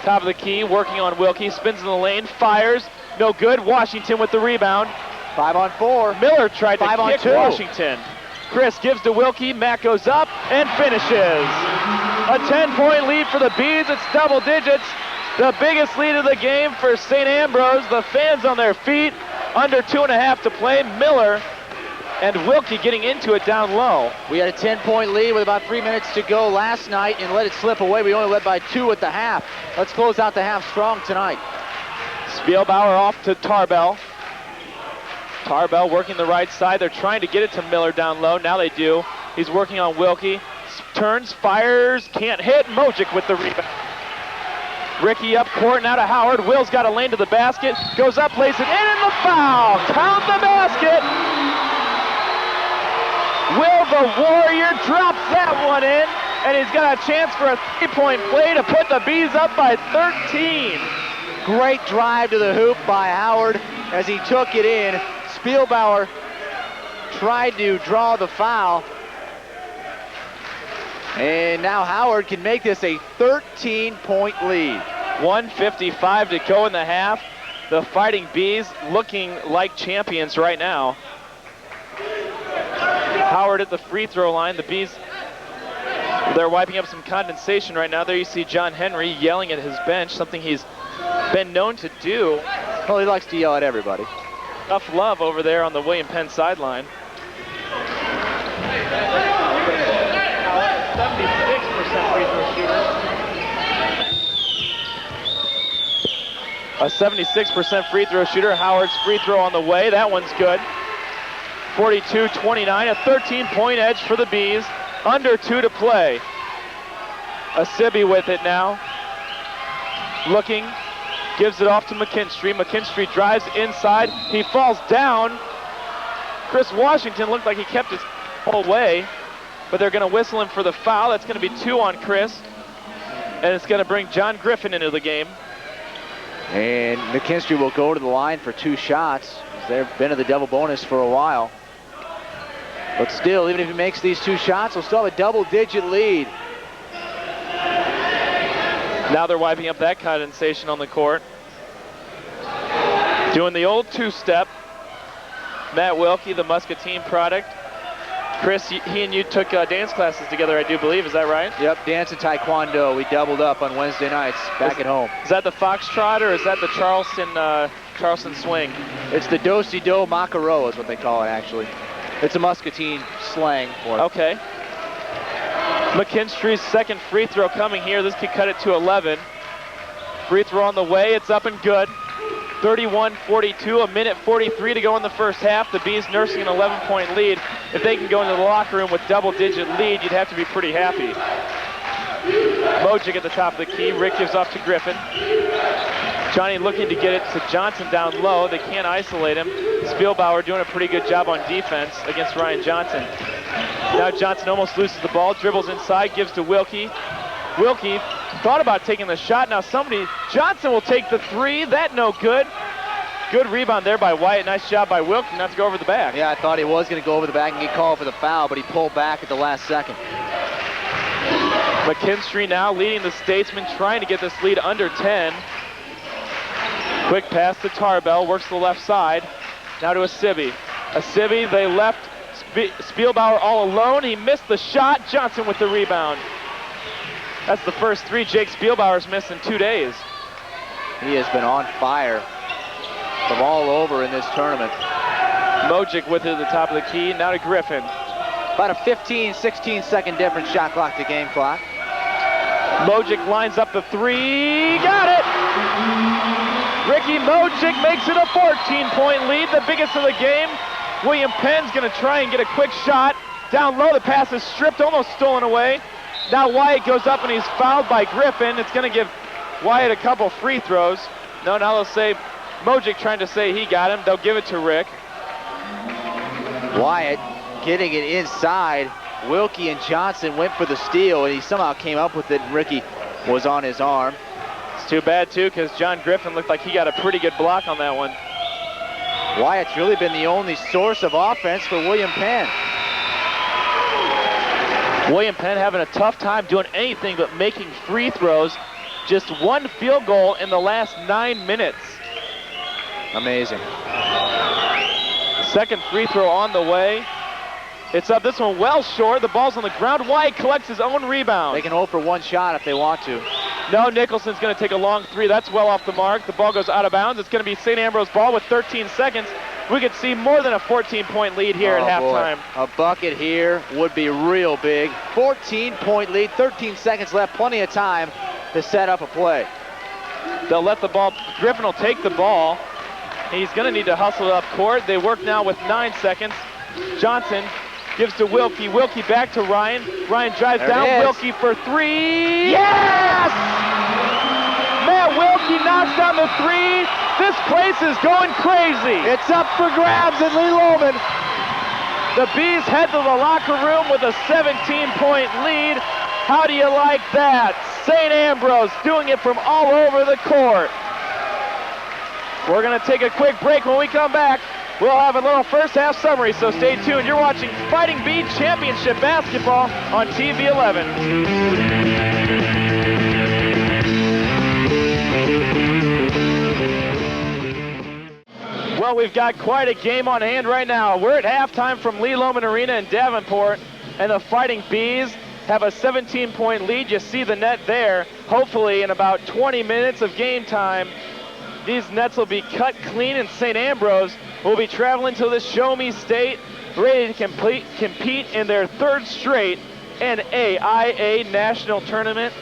Top of the key, working on Wilkie, spins in the lane, fires, no good. Washington with the rebound. 5 on 4. Miller tried to kick 2. Washington. Chris gives to Wilkie, Matt goes up and finishes. A 10-point lead for the Bees, it's double digits. The biggest lead of the game for St. Ambrose. The fans on their feet, under 2.5 to play. Miller and Wilkie getting into it down low. We had a 10-point lead with about 3 minutes to go last night and let it slip away. We only led by 2 at the half. Let's close out the half strong tonight. Spielbauer off to Tarbell. Tarbell working the right side. They're trying to get it to Miller down low. Now they do. He's working on Wilkie. Turns, fires, can't hit. Mojic with the rebound. Ricky up court, now to Howard. Will's got a lane to the basket. Goes up, lays it in, and the foul. Count the basket. Will the Warrior drops that one in, and he's got a chance for a 3-point play to put the Bees up by 13. Great drive to the hoop by Howard as he took it in. Spielbauer tried to draw the foul. And now Howard can make this a 13-point lead. 1:55 to go in the half. The Fighting Bees looking like champions right now. Howard at the free throw line. The Bees, they're wiping up some condensation right now. There you see John Henry yelling at his bench, something he's been known to do. Well, he likes to yell at everybody. Tough love over there on the William Penn sideline. 76% free throw shooter. A 76% free throw shooter. Howard's free throw on the way. That one's good. 42-29, a 13-point edge for the Bees. Under 2 to play. Asibi with it now. Looking, gives it off to McKinstry. McKinstry drives inside. He falls down. Chris Washington looked like he kept his whole way, but they're going to whistle him for the foul. That's going to be 2 on Chris, and it's going to bring John Griffin into the game. And McKinstry will go to the line for 2 shots. They've been at the double bonus for a while. But still, even if he makes these 2 shots, he'll still have a double-digit lead. Now they're wiping up that condensation on the court. Doing the old 2-step. Matt Wilkie, the Muscatine product. Chris, he and you took dance classes together, I do believe. Is that right? Yep, dance and taekwondo. We doubled up on Wednesday nights back at home. Is that the foxtrot or is that the Charleston swing? It's the do-si-do macaro is what they call it, actually. It's a Muscatine slang for it. Okay. McKinstry's second free throw coming here. This could cut it to 11. Free throw on the way. It's up and good. 31-42, a minute 43 to go in the first half. The Bees nursing an 11-point lead. If they can go into the locker room with double-digit lead, you'd have to be pretty happy. Mojic at the top of the key. Rick gives off to Griffin. Johnny looking to get it to Johnson down low. They can't isolate him. Spielbauer doing a pretty good job on defense against Ryan Johnson. Now Johnson almost loses the ball, dribbles inside, gives to Wilkie. Wilkie thought about taking the shot. Now Johnson will take the 3. That no good. Good rebound there by Wyatt. Nice job by Wilkie not to go over the back. Yeah, I thought he was going to go over the back and get called for the foul, but he pulled back at the last second. McKinstry now leading the Statesmen, trying to get this lead under 10. Quick pass to Tarbell, works to the left side. Now to Asibi. Asibi, they left Spielbauer all alone. He missed the shot. Johnson with the rebound. That's the first 3 Jake Spielbauer's missed in 2 days. He has been on fire from all over in this tournament. Mojic with it at the top of the key. Now to Griffin. About a 15, 16-second difference shot clock to game clock. Mojic lines up the 3. Got it! Ricky Mojic makes it a 14-point lead, the biggest of the game. William Penn's going to try and get a quick shot. Down low, the pass is stripped, almost stolen away. Now Wyatt goes up and he's fouled by Griffin. It's going to give Wyatt a couple free throws. No, now they'll say Mojic trying to say he got him. They'll give it to Rick. Wyatt getting it inside. Wilkie and Johnson went for the steal, and he somehow came up with it, and Ricky was on his arm. It's too bad, too, because John Griffin looked like he got a pretty good block on that one. Wyatt's really been the only source of offense for William Penn. William Penn having a tough time doing anything but making free throws. Just 1 field goal in the last 9 minutes. Amazing. Second free throw on the way. It's up, this one well short. The ball's on the ground. Wyatt collects his own rebound. They can hold for 1 shot if they want to. No, Nicholson's going to take a long 3. That's well off the mark. The ball goes out of bounds. It's going to be St. Ambrose ball with 13 seconds. We could see more than a 14-point lead here at halftime. Boy. A bucket here would be real big. 14-point lead, 13 seconds left, plenty of time to set up a play. They'll let the ball, Griffin will take the ball. He's going to need to hustle it up court. They work now with 9 seconds. Johnson gives to Wilkie. Wilkie back to Ryan. Ryan drives down. Wilkie for 3. Yes! Matt Wilkie knocks down the 3. This place is going crazy. It's up for grabs at Lee Lohman. The Bees head to the locker room with a 17-point lead. How do you like that? St. Ambrose doing it from all over the court. We're going to take a quick break. When we come back, we'll have a little first half summary, so stay tuned. You're watching Fighting Bee Championship Basketball on TV 11. Well, we've got quite a game on hand right now. We're at halftime from Lee Lohman Arena in Davenport, and the Fighting Bees have a 17-point lead. You see the net there. Hopefully, in about 20 minutes of game time, these nets will be cut clean, and St. Ambrose will be traveling to the Show Me State, ready to compete in their third straight NAIA National Tournament.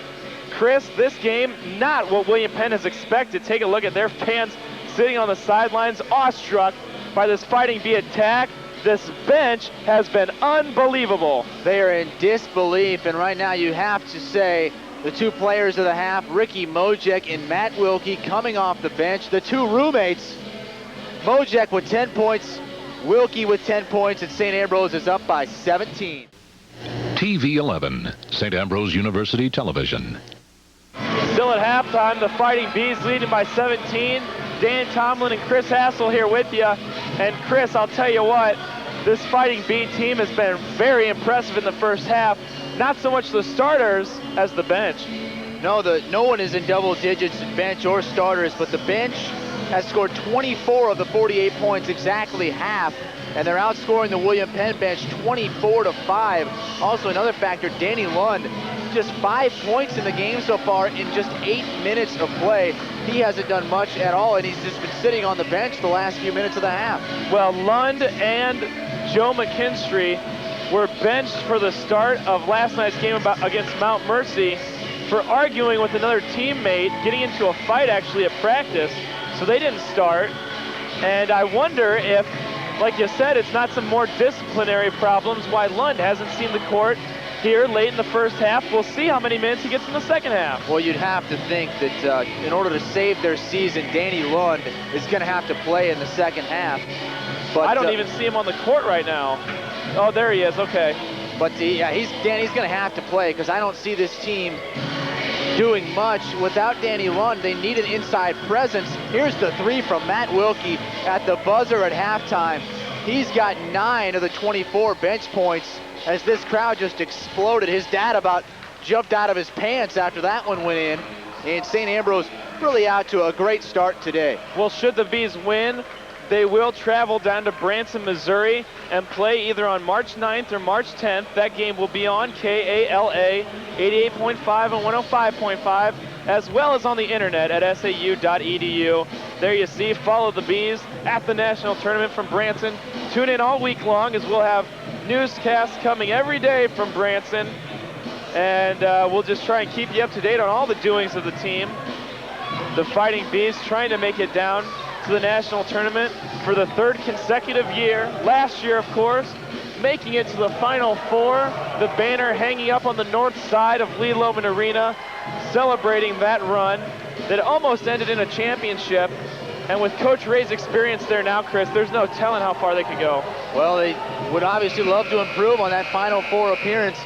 Chris, this game, not what William Penn has expected. Take a look at their fans sitting on the sidelines, awestruck by this Fighting Bee attack. This bench has been unbelievable. They are in disbelief, and right now you have to say the two players of the half, Ricky Mojek and Matt Wilkie, coming off the bench. The two roommates, Mojek with 10 points, Wilkie with 10 points, and St. Ambrose is up by 17. TV 11, St. Ambrose University Television. Still at halftime, the Fighting Bees leading by 17. Dan Tomlin and Chris Hassel here with you. And Chris, I'll tell you what, this Fighting Bee team has been very impressive in the first half. Not so much the starters as the bench. No one is in double digits, bench or starters, but the bench has scored 24 of the 48 points, exactly half. And they're outscoring the William Penn bench 24-5. Also another factor, Danny Lund, just 5 points in the game so far in just 8 minutes of play. He hasn't done much at all, and he's just been sitting on the bench the last few minutes of the half. Well, Lund and Joe McKinstry were benched for the start of last night's game against Mount Mercy for arguing with another teammate, getting into a fight actually at practice, so they didn't start. And I wonder if, like you said, it's not some more disciplinary problems why Lund hasn't seen the court here late in the first half. We'll see how many minutes he gets in the second half. Well, you'd have to think that in order to save their season, Danny Lund is going to have to play in the second half. But I don't even see him on the court right now. Oh, there he is, okay. But yeah, Danny's going to have to play, because I don't see this team doing much without Danny Lund. They need an inside presence. Here's the three from Matt Wilkie at the buzzer at halftime. He's got 9 of the 24 bench points as this crowd just exploded. His dad about jumped out of his pants after that one went in. And St. Ambrose really out to a great start today. Well, should the Bees win, they will travel down to Branson, Missouri and play either on March 9th or March 10th. That game will be on KALA 88.5 and 105.5, as well as on the internet at SAU.edu. There you see, follow the Bees at the national tournament from Branson. Tune in all week long, as we'll have newscasts coming every day from Branson. And we'll just try and keep you up to date on all the doings of the team. The Fighting Bees trying to make it down to the national tournament for the 3rd consecutive year. Last year, of course, making it to the Final Four. The banner hanging up on the north side of Lee Lohman Arena, celebrating that run that almost ended in a championship. And with Coach Ray's experience there now, Chris, there's no telling how far they could go. Well, they would obviously love to improve on that Final Four appearance.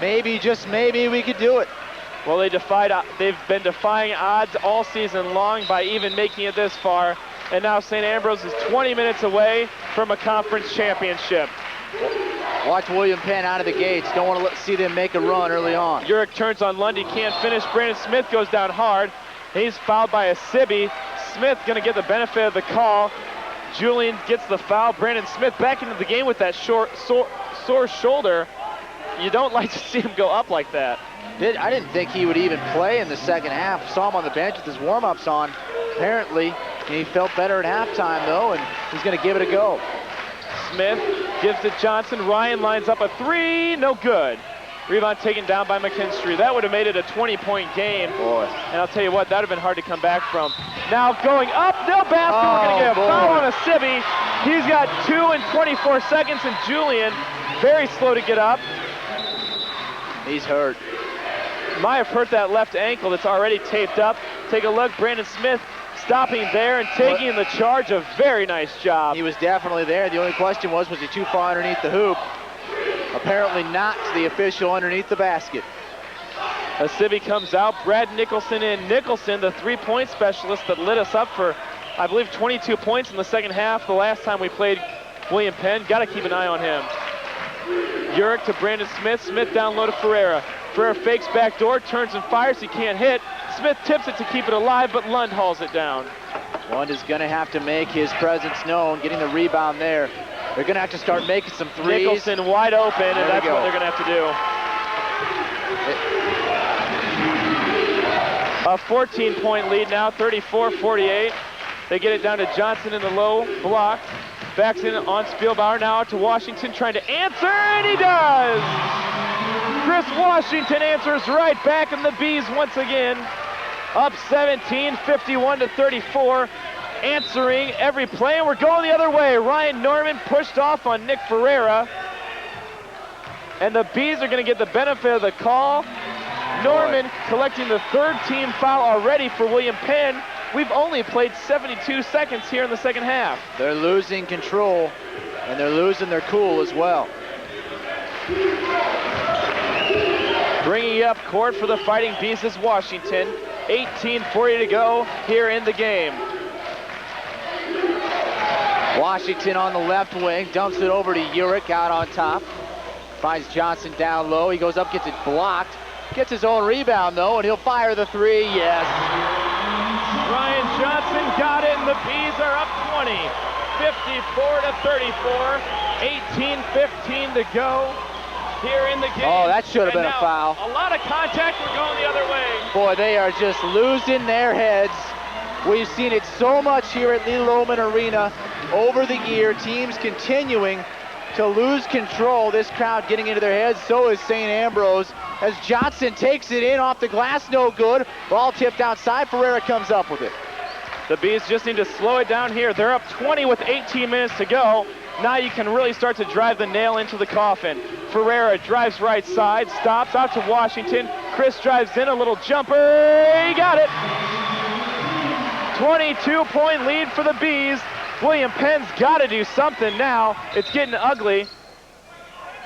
Maybe, just maybe, we could do it. Well, they've been defying odds all season long by even making it this far. And now St. Ambrose is 20 minutes away from a conference championship. Watch William Penn out of the gates. Don't want to see them make a run early on. Uric turns on Lundy, can't finish. Brandon Smith goes down hard. He's fouled by a Sibby. Smith going to get the benefit of the call. Julian gets the foul. Brandon Smith back into the game with that sore shoulder. You don't like to see him go up like that. I didn't think he would even play in the second half. Saw him on the bench with his warm-ups on. Apparently, he felt better at halftime, though, and he's going to give it a go. Smith gives to Johnson. Ryan lines up a 3, no good. Rebound taken down by McKinstry. That would have made it a 20-point game. Boy. And I'll tell you what, that would have been hard to come back from. Now going up, no basket. We're going to get a foul on a Sibby. He's got 2 and 24 seconds, and Julian very slow to get up. He's hurt. Might have hurt that left ankle that's already taped up. Take a look, Brandon Smith stopping there and taking the charge. A very nice job. He was definitely there. The only question was he too far underneath the hoop? Apparently not to the official underneath the basket. A Sibby comes out, Brad Nicholson in. Nicholson, the 3-point specialist that lit us up for I believe 22 points in the second half the last time we played William Penn. Got to keep an eye on him. Urick to Brandon Smith. Smith down low to Ferreira. Ferreira fakes back door, turns and fires. He can't hit. Smith tips it to keep it alive, but Lund hauls it down. Lund is going to have to make his presence known, getting the rebound there. They're going to have to start making some threes. Nicholson wide open, and that's what they're going to have to do. A 14-point lead now, 34-48. They get it down to Johnson in the low block. Backs in on Spielbauer, now out to Washington, trying to answer, and he does! Chris Washington answers right back, and the Bees once again up 17, 51-34, answering every play, and we're going the other way. Ryan Norman pushed off on Nick Ferreira, and the Bees are going to get the benefit of the call. Norman collecting the third team foul already for William Penn. We've only played 72 seconds here in the second half. They're losing control, and they're losing their cool as well. Bringing up court for the Fighting Bees is Washington. 18:40 to go here in the game. Washington on the left wing, dumps it over to Urick out on top. Finds Johnson down low. He goes up, gets it blocked. Gets his own rebound, though, and he'll fire the three. Yes. Ryan Johnson got it, and the Bees are up 20. 54-34. 18:15 to go here in the game. Oh, that should have been a now, foul. A lot of contact. We're going the other way. Boy, they are just losing their heads. We've seen it so much here at Lee Lohman Arena over the year. Teams continuing to lose control. This crowd getting into their heads. So is St. Ambrose as Johnson takes it in off the glass. No good. Ball tipped outside. Ferreira comes up with it. The Bees just need to slow it down here. They're up 20 with 18 minutes to go. Now you can really start to drive the nail into the coffin. Ferreira drives right side, stops out to Washington. Chris drives in, a little jumper. He got it. 22-point lead for the Bees. William Penn's got to do something now. It's getting ugly.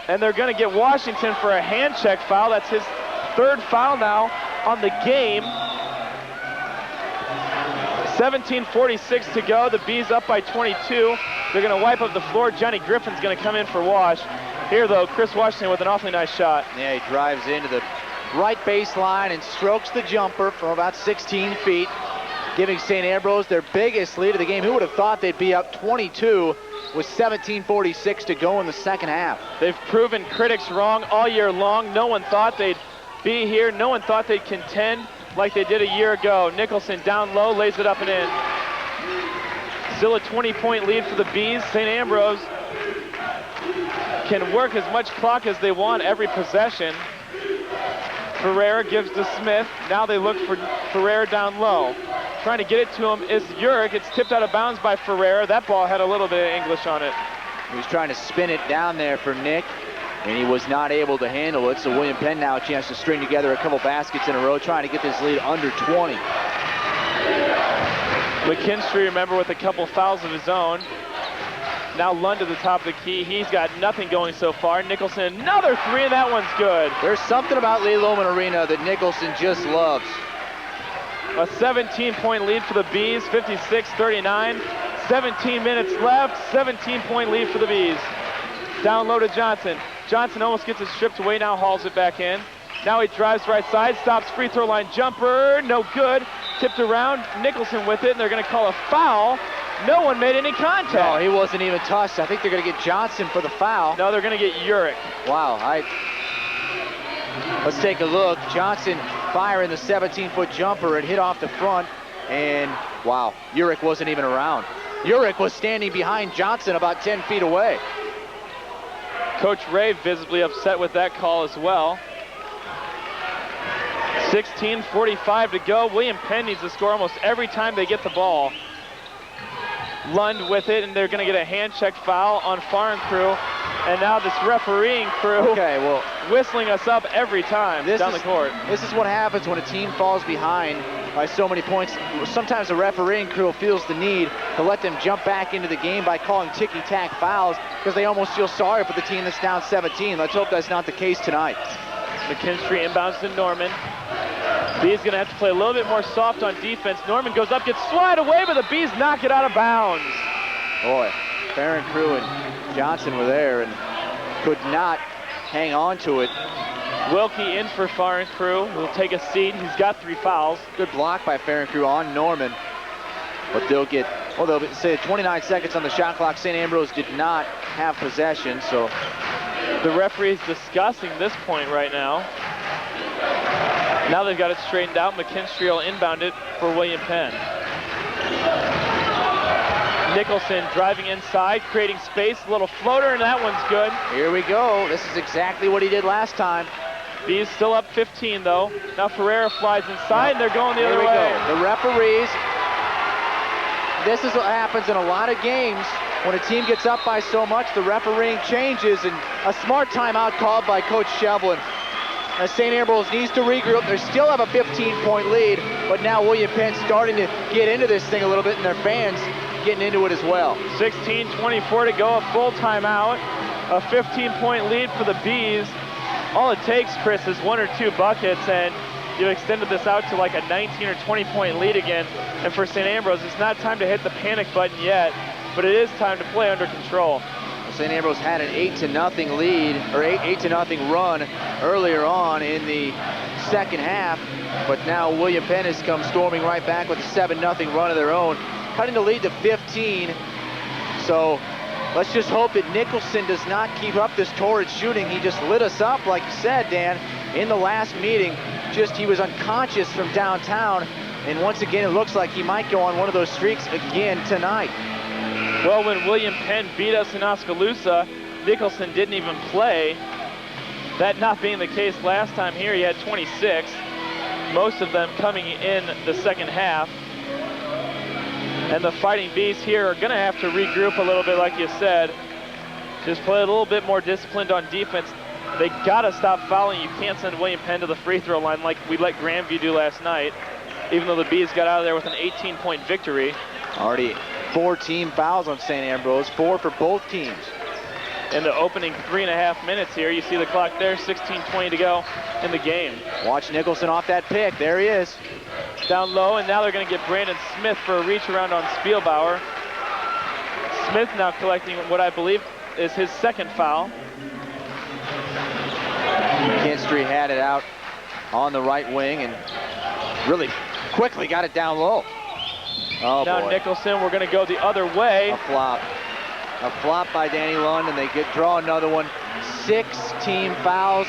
And they're going to get Washington for a hand check foul. That's his third foul now on the game. 17:46 to go. The Bees up by 22. They're going to wipe up the floor. Johnny Griffin's going to come in for Wash. Here, though, Chris Washington with an awfully nice shot. Yeah, he drives into the right baseline and strokes the jumper from about 16 feet, giving St. Ambrose their biggest lead of the game. Who would have thought they'd be up 22 with 17:46 to go in the second half? They've proven critics wrong all year long. No one thought they'd be here. No one thought they'd contend like they did a year ago. Nicholson down low, lays it up and in. Still a 20-point lead for the Bees. St. Ambrose can work as much clock as they want every possession. Ferreira gives to Smith. Now they look for Ferreira down low. Trying to get it to him is Urick. It's tipped out of bounds by Ferreira. That ball had a little bit of English on it. He was trying to spin it down there for Nick, and he was not able to handle it. So William Penn now a chance to string together a couple baskets in a row, trying to get this lead under 20. McKinstry, remember, with a couple fouls of his own. Now Lund to the top of the key. He's got nothing going so far. Nicholson, another three, and that one's good. There's something about Lee Lohman Arena that Nicholson just loves. A 17-point lead for the Bees, 56-39. 17 minutes left, 17-point lead for the Bees. Down low to Johnson. Johnson almost gets it stripped away, now hauls it back in. Now he drives right side, stops, free throw line jumper, no good. Tipped around, Nicholson with it, and they're gonna call a foul. No one made any contact. No, he wasn't even touched. I think they're gonna get Johnson for the foul. No, they're gonna get Urick. Wow, let's take a look. Johnson firing the 17-foot jumper. It hit off the front, and wow, Urick wasn't even around. Urick was standing behind Johnson about 10 feet away. Coach Ray visibly upset with that call as well. 16:45 to go. William Penn needs to score almost every time they get the ball. Lund with it, and they're going to get a hand check foul on Foreign Crew. And now this refereeing crew whistling us up every time down the court. This is what happens when a team falls behind by so many points. Sometimes the refereeing crew feels the need to let them jump back into the game by calling ticky-tack fouls because they almost feel sorry for the team that's down 17. Let's hope that's not the case tonight. McKinstry inbounds to Norman. Bees gonna have to play a little bit more soft on defense. Norman goes up, gets slide away, but the Bees knock it out of bounds. Boy, Farron Crew and Johnson were there and could not hang on to it. Wilkie in for Farron Crew. Will take a seat. He's got 3 fouls. Good block by Farron Crew on Norman. But they'll get, well, they'll say 29 seconds on the shot clock. St. Ambrose did not have possession, so. The referee's discussing this point right now. Now they've got it straightened out. McKinstry will inbound it for William Penn. Nicholson driving inside, creating space, a little floater, and that one's good. Here we go. This is exactly what he did last time. Bees still up 15 though. Now Ferreira flies inside and they're going the other way. Go. The referees, this is what happens in a lot of games. When a team gets up by so much, the refereeing changes, and a smart timeout called by Coach Shevlin. As St. Ambrose needs to regroup. They still have a 15-point lead, but now William Penn starting to get into this thing a little bit, and their fans getting into it as well. 16:24 to go, a full timeout. A 15-point lead for the Bees. All it takes, Chris, is 1 or 2 buckets, and you extended this out to like a 19 or 20-point lead again. And for St. Ambrose, it's not time to hit the panic button yet, but it is time to play under control. St. Ambrose had an 8-0 lead, or 8-0 run earlier on in the second half, but now William Penn has come storming right back with a 7-0 run of their own, cutting the lead to 15. So let's just hope that Nicholson does not keep up this torrid shooting. He just lit us up, like you said, Dan, in the last meeting. He was unconscious from downtown, and once again it looks like he might go on one of those streaks again tonight. Well, when William Penn beat us in Oskaloosa, Nicholson didn't even play. That not being the case last time here, he had 26, most of them coming in the second half. And the Fighting Bees here are going to have to regroup a little bit, like you said. Just play a little bit more disciplined on defense. They got to stop fouling. You can't send William Penn to the free throw line like we let Grandview do last night, even though the Bees got out of there with an 18-point victory. Already 4 team fouls on St. Ambrose, 4 for both teams. In the opening 3.5 minutes here, you see the clock there, 16:20 to go in the game. Watch Nicholson off that pick, there he is. Down low, and now they're gonna get Brandon Smith for a reach around on Spielbauer. Smith now collecting what I believe is his second foul. McKinstry had it out on the right wing and really quickly got it down low. Oh, now boy. Nicholson, we're gonna go the other way. A flop. A flop by Danny Lund, and they draw another one. 6 team fouls.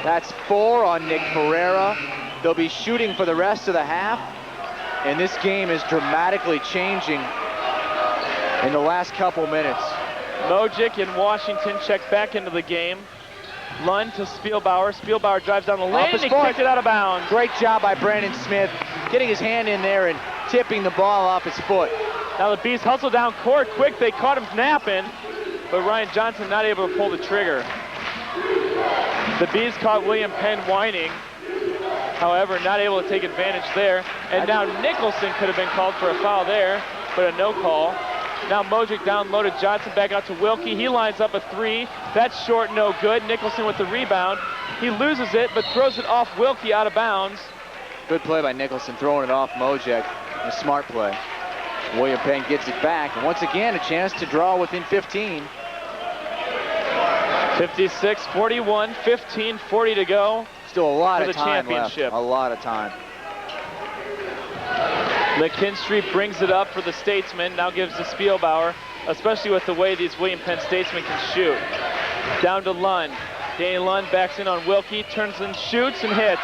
That's 4 on Nick Ferreira. They'll be shooting for the rest of the half, and this game is dramatically changing in the last couple minutes. Mojic and Washington check back into the game. Lund to Spielbauer. Spielbauer drives down the lane and he kicked it out of bounds. Great job by Brandon Smith, getting his hand in there and tipping the ball off his foot. Now the Bees hustle down court quick. They caught him napping, but Ryan Johnson not able to pull the trigger. The Bees caught William Penn whining. However, not able to take advantage there. And now Nicholson could have been called for a foul there, but a no call. Now Mojic down low to Johnson, back out to Wilkie. He lines up a 3. That's short, no good. Nicholson with the rebound. He loses it, but throws it off Wilkie out of bounds. Good play by Nicholson, throwing it off Mojic. A smart play. William Penn gets it back, and once again, a chance to draw within 15. 56-41, 15-40 to go. Still a lot of the time championship. left. A lot of time. McKinstry brings it up for the Statesman, now gives to Spielbauer, especially with the way these William Penn Statesmen can shoot. Down to Lund. Danny Lund backs in on Wilkie, turns and shoots and hits.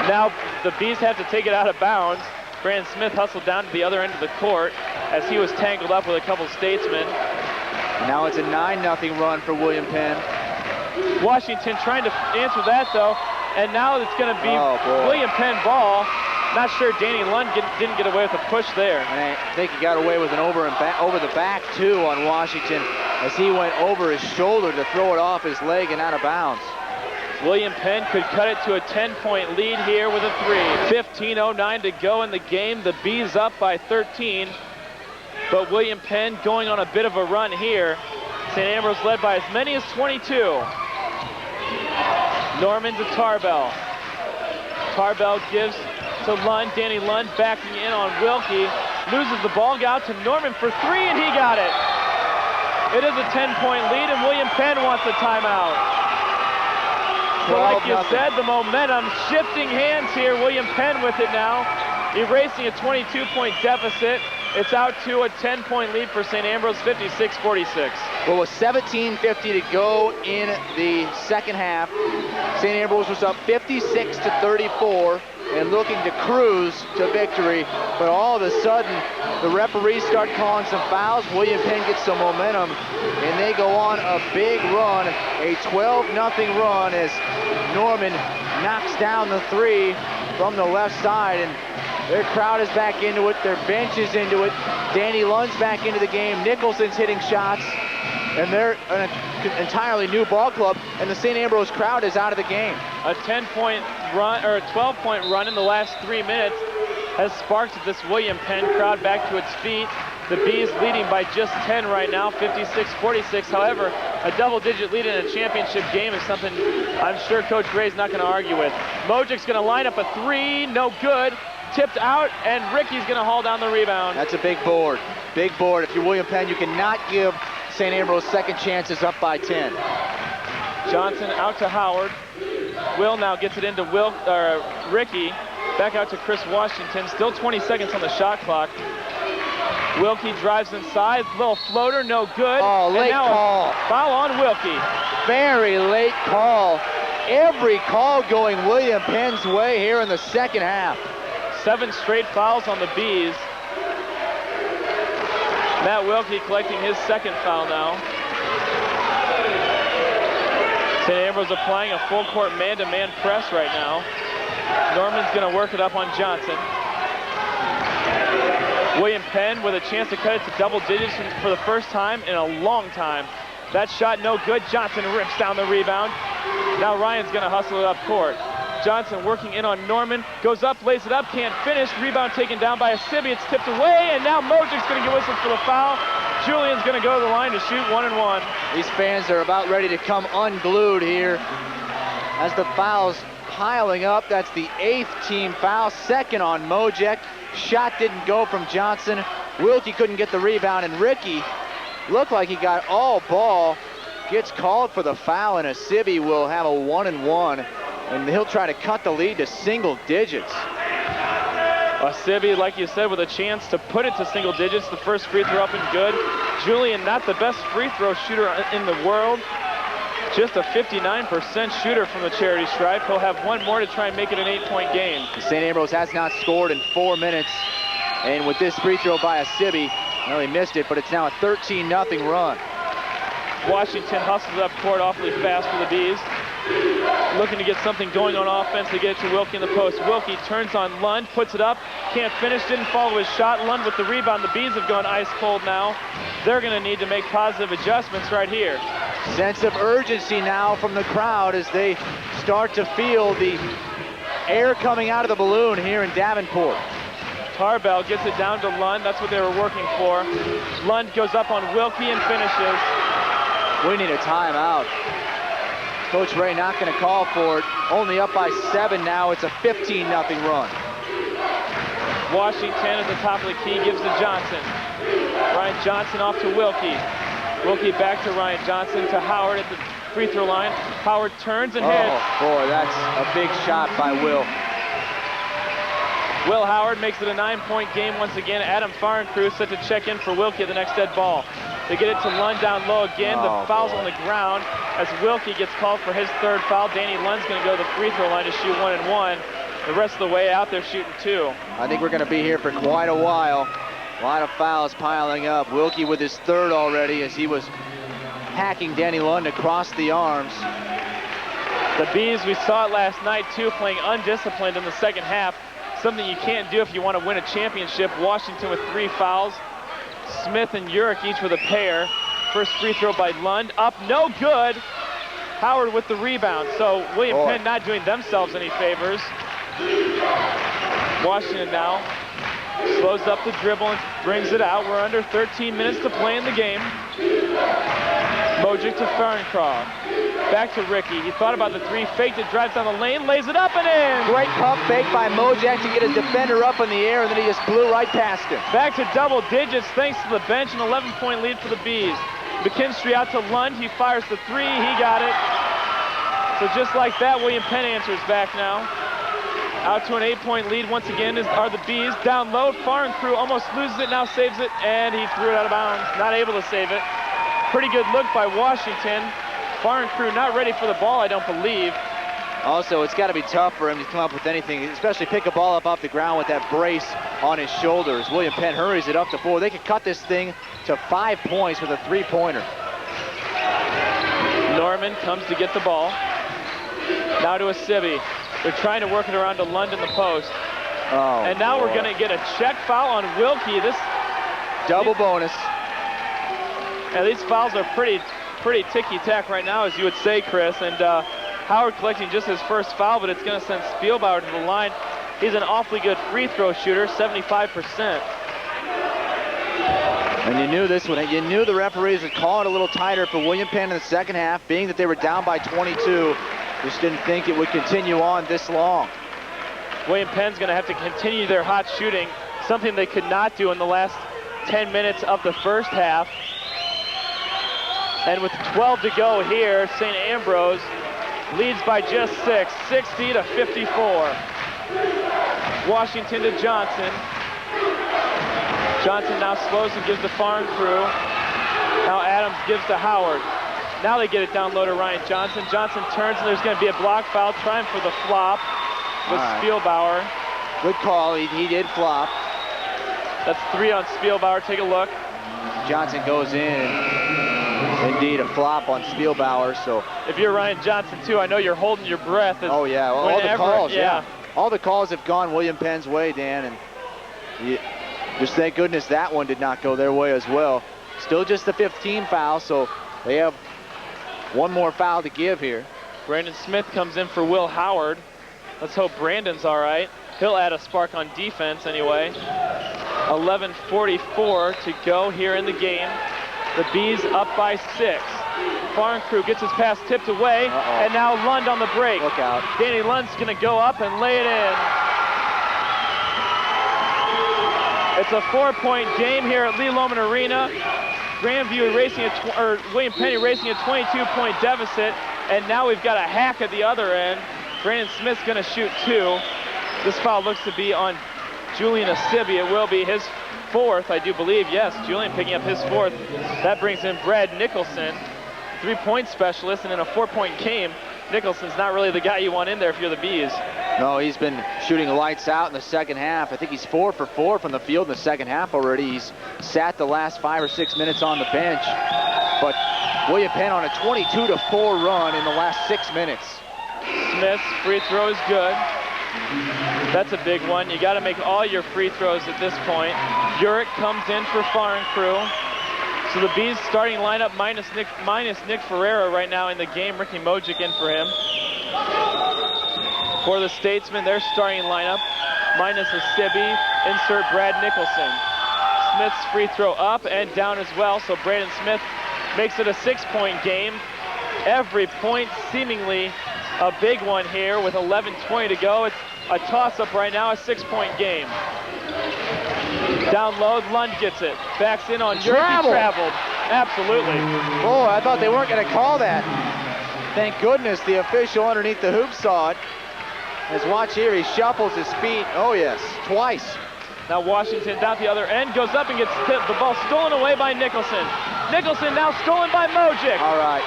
Now the Bees have to take it out of bounds. Brandon Smith hustled down to the other end of the court as he was tangled up with a couple Statesmen. Now it's a 9-0 run for William Penn. Washington trying to answer that though, and now it's going to be William Penn ball. Not sure Danny Lund didn't get away with a push there. And I think he got away with an over the back too on Washington as he went over his shoulder to throw it off his leg and out of bounds. William Penn could cut it to a 10-point lead here with a 3. 15:09 to go in the game. The Bees up by 13, but William Penn going on a bit of a run here. St. Ambrose led by as many as 22. Norman to Tarbell. Tarbell gives to Lund. Danny Lund backing in on Wilkie. Loses the ball, got out to Norman for three, and he got it. It is a 10-point lead, and William Penn wants a timeout. So like you said, the momentum shifting hands here. William Penn with it now, erasing a 22-point deficit. It's out to a 10-point lead for St. Ambrose, 56-46. Well, with 17:50 to go in the second half, St. Ambrose was up 56-34 and looking to cruise to victory. But all of a sudden, the referees start calling some fouls. William Penn gets some momentum, and they go on a big run, a 12-0 run as Norman knocks down the three from the left side. And their crowd is back into it. Their bench is into it. Danny Lund's back into the game. Nicholson's hitting shots. And they're an entirely new ball club, and the St. Ambrose crowd is out of the game. A 10-point run, or a 12-point run in the last 3 minutes has sparked this William Penn crowd back to its feet. The Bees leading by just 10 right now, 56-46. However, a double-digit lead in a championship game is something I'm sure Coach Gray's not going to argue with. Mojic's going to line up a three, no good. Tipped out, and Ricky's going to haul down the rebound. That's a big board. Big board. If you're William Penn, you cannot give St. Ambrose second chances up by 10. Johnson out to Howard. Will now gets it into Ricky. Back out to Chris Washington. Still 20 seconds on the shot clock. Wilkie drives inside. Little floater, no good. Oh, late call. Foul on Wilkie. Very late call. Every call going William Penn's way here in the second half. 7 straight fouls on the Bees. Matt Wilkie collecting his second foul now. St. Ambrose applying a full court man-to-man press right now. Norman's going to work it up on Johnson. William Penn with a chance to cut it to double digits for the first time in a long time. That shot no good. Johnson rips down the rebound. Now Ryan's going to hustle it up court. Johnson working in on Norman, goes up, lays it up, can't finish. Rebound taken down by Asibi. It's tipped away, and now Mojic's going to get whistled for the foul. Julian's going to go to the line to shoot 1-1. These fans are about ready to come unglued here as the foul's piling up. That's the 8th team foul, second on Mojic. Shot didn't go from Johnson. Wilkie couldn't get the rebound, and Ricky looked like he got all ball. Gets called for the foul, and Asibi will have a 1-1. And he'll try to cut the lead to single digits. Asibi, like you said, with a chance to put it to single digits. The first free throw up and good. Julian, not the best free throw shooter in the world. Just a 59% shooter from the charity stripe. He'll have one more to try and make it an 8-point game. St. Ambrose has not scored in 4 minutes. And with this free throw by Asibi, well, he missed it, but it's now a 13-0 run. Washington hustles up court awfully fast for the Bees. Looking to get something going on offense to get it to Wilkie in the post. Wilkie turns on Lund, puts it up, can't finish, didn't follow his shot. Lund with the rebound. The Bees have gone ice cold now. They're going to need to make positive adjustments right here. Sense of urgency now from the crowd as they start to feel the air coming out of the balloon here in Davenport. Tarbell gets it down to Lund. That's what they were working for. Lund goes up on Wilkie and finishes. We need a timeout. Coach Ray not going to call for it. Only up by 7 now. It's a 15-0 run. Washington at the top of the key gives to Johnson. Ryan Johnson off to Wilkie. Wilkie back to Ryan Johnson to Howard at the free throw line. Howard turns and hits. Oh, boy, that's a big shot by Will. Will Howard makes it a 9-point game once again. Adam Farncrew set to check in for Wilkie at the next dead ball. They get it to Lund down low again. The foul's on the ground as Wilkie gets called for his third foul. Danny Lund's going to go to the free throw line to shoot 1-1. The rest of the way out there shooting 2. I think we're going to be here for quite a while. A lot of fouls piling up. Wilkie with his third already as he was hacking Danny Lund across the arms. The Bees, we saw it last night too, playing undisciplined in the second half. Something you can't do if you want to win a championship. Washington with 3 fouls. Smith and Urick each with a pair. First free throw by Lund. Up, no good. Howard with the rebound. So William Penn not doing themselves any favors. Washington now slows up the dribble and brings it out. We're under 13 minutes to play in the game. Mojic to Farncroft. Back to Ricky. He thought about the three, faked it, drives down the lane, lays it up and in. Great pump fake by Mojak to get his defender up in the air, and then he just blew right past him. Back to double digits thanks to the bench, an 11-point lead for the Bees. McKinstry out to Lund. He fires the three. He got it. So just like that, William Penn answers back now. Out to an 8-point lead once again are the Bees. Down low, Foreign Crew almost loses it, now saves it, and he threw it out of bounds. Not able to save it. Pretty good look by Washington. Foreign Crew not ready for the ball, I don't believe. Also, it's got to be tough for him to come up with anything, especially pick a ball up off the ground with that brace on his shoulders. William Penn hurries it up to 4. They could cut this thing to 5 points with a 3-pointer. Norman comes to get the ball. Now to Asibi. They're trying to work it around to Lund in the post. Oh, and now we're going to get a check foul on Wilkie. This double bonus. Yeah, these fouls are pretty ticky-tack right now, as you would say, Chris. And Howard collecting just his first foul, but it's going to send Spielbauer to the line. He's an awfully good free throw shooter, 75%. And you knew this one. You knew the referees would call it a little tighter for William Penn in the second half, being that they were down by 22. Just didn't think it would continue on this long. William Penn's going to have to continue their hot shooting, something they could not do in the last 10 minutes of the first half. And with 12 to go here, St. Ambrose leads by just 6, 60 to 54. Washington to Johnson. Johnson now slows and gives to Foreign Crew. Now Adams gives to Howard. Now they get it down low to Ryan Johnson. Johnson turns and there's going to be a block foul, trying for the flop with Spielbauer. Good call, he did flop. That's 3 on Spielbauer, take a look. Johnson goes in. Indeed, a flop on Spielbauer. So if you're Ryan Johnson too, I know you're holding your breath. Oh yeah, well, all the calls, yeah. All the calls have gone William Penn's way, Dan, and just thank goodness that one did not go their way as well. Still just the 15 foul, so they have one more foul to give here. Brandon Smith comes in for Will Howard. Let's hope Brandon's all right. He'll add a spark on defense anyway. 11:44 to go here in the game. The Bees up by 6. Foreign Crew gets his pass tipped away, and now Lund on the break. Look out. Danny Lund's going to go up and lay it in. It's a 4-point game here at Lee Lohman Arena. Grandview erasing William Penn erasing a 22-point deficit, and now we've got a hack at the other end. Brandon Smith's going to shoot 2. This foul looks to be on Julian Asibi. It will be his 4th, I do believe. Yes, Julian picking up his 4th. That brings in Brad Nicholson, 3-point specialist, and in a 4-point game, Nicholson's not really the guy you want in there if you're the Bees. No, he's been shooting lights out in the second half. I think he's 4 for 4 from the field in the second half already. He's sat the last 5 or 6 minutes on the bench. But William Penn on a 22-4 run in the last 6 minutes. Smith's free throw is good. That's a big one. You got to make all your free throws at this point. Burek comes in for Foreign Crew. So the Bees starting lineup minus Nick Ferreira right now in the game. Ricky Mojic in for him. For the Statesmen, their starting lineup minus Asibi, insert Brad Nicholson. Smith's free throw up and down as well, so Brandon Smith makes it a 6-point game. Every point seemingly a big one here with 11:20 to go. It's a toss-up right now, a 6-point game. Down low, Lund gets it. Backs in on Yerke. Traveled. Absolutely. Oh, I thought they weren't going to call that. Thank goodness the official underneath the hoop saw it. As watch here, he shuffles his feet. Oh yes, twice. Now Washington down the other end, goes up and gets tipped. The ball stolen away by Nicholson. Nicholson now stolen by Mojic. All right.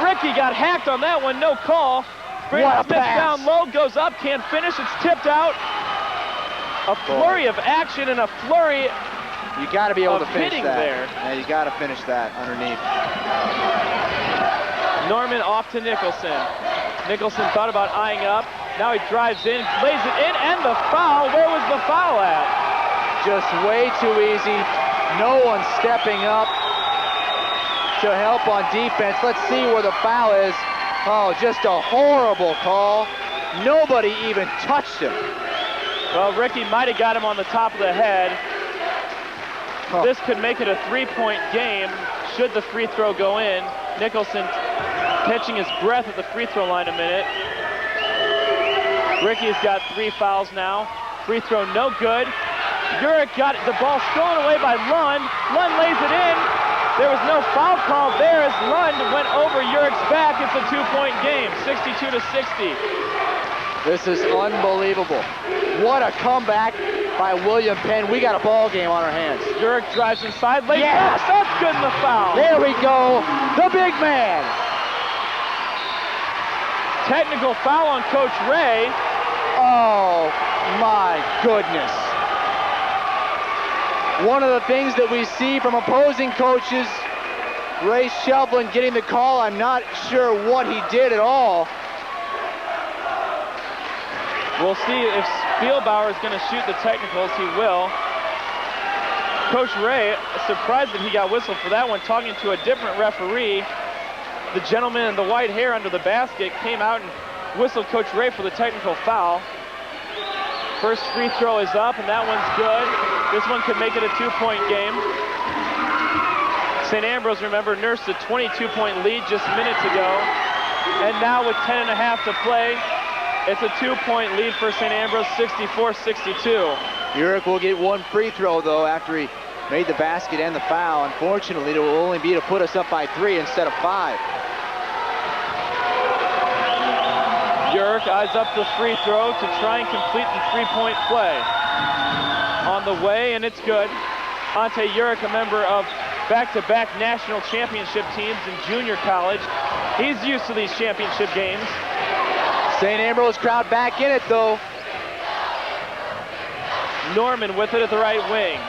Ricky got hacked on that one, no call. Brandon Smith down low, goes up, can't finish, it's tipped out. A flurry of action and a flurry You got to be able to finish that. There. Yeah, you got to finish that underneath. Norman off to Nicholson. Nicholson thought about eyeing up. Now he drives in, lays it in, and the foul. Where was the foul at? Just way too easy. No one stepping up to help on defense. Let's see where the foul is. Oh, just a horrible call. Nobody even touched him. Well, Ricky might have got him on the top of the head. Oh. This could make it a 3-point game should the free throw go in. Nicholson catching his breath at the free throw line a minute. Ricky's got 3 fouls now. Free throw no good. Urich got it. The ball stolen away by Lund. Lund lays it in. There was no foul call there as Lund went over Urich's back. It's a 2-point game, 62-60. This is unbelievable. What a comeback by William Penn. We got a ball game on our hands. Urich drives inside, lays Yes! pass. That's good in the foul. There we go. The big man. Technical foul on Coach Ray. Oh, my goodness. One of the things that we see from opposing coaches, Ray Shelvin getting the call. I'm not sure what he did at all. We'll see if Spielbauer is going to shoot the technicals. He will. Coach Ray, surprised that he got whistled for that one, talking to a different referee. The gentleman in the white hair under the basket came out and whistled Coach Ray for the technical foul. First free throw is up, and that one's good. This one could make it a 2-point game. St. Ambrose, remember, nursed a 22-point lead just minutes ago. And now with 10.5 to play, it's a 2-point lead for St. Ambrose, 64-62. Urich will get 1 free throw, though, after he made the basket and the foul. Unfortunately, it will only be to put us up by 3 instead of 5. Urich eyes up the free throw to try and complete the 3-point play. On the way, and it's good. Ante Urich, a member of back-to-back national championship teams in junior college. He's used to these championship games. St. Ambrose crowd back in it, though. Norman with it at the right wing.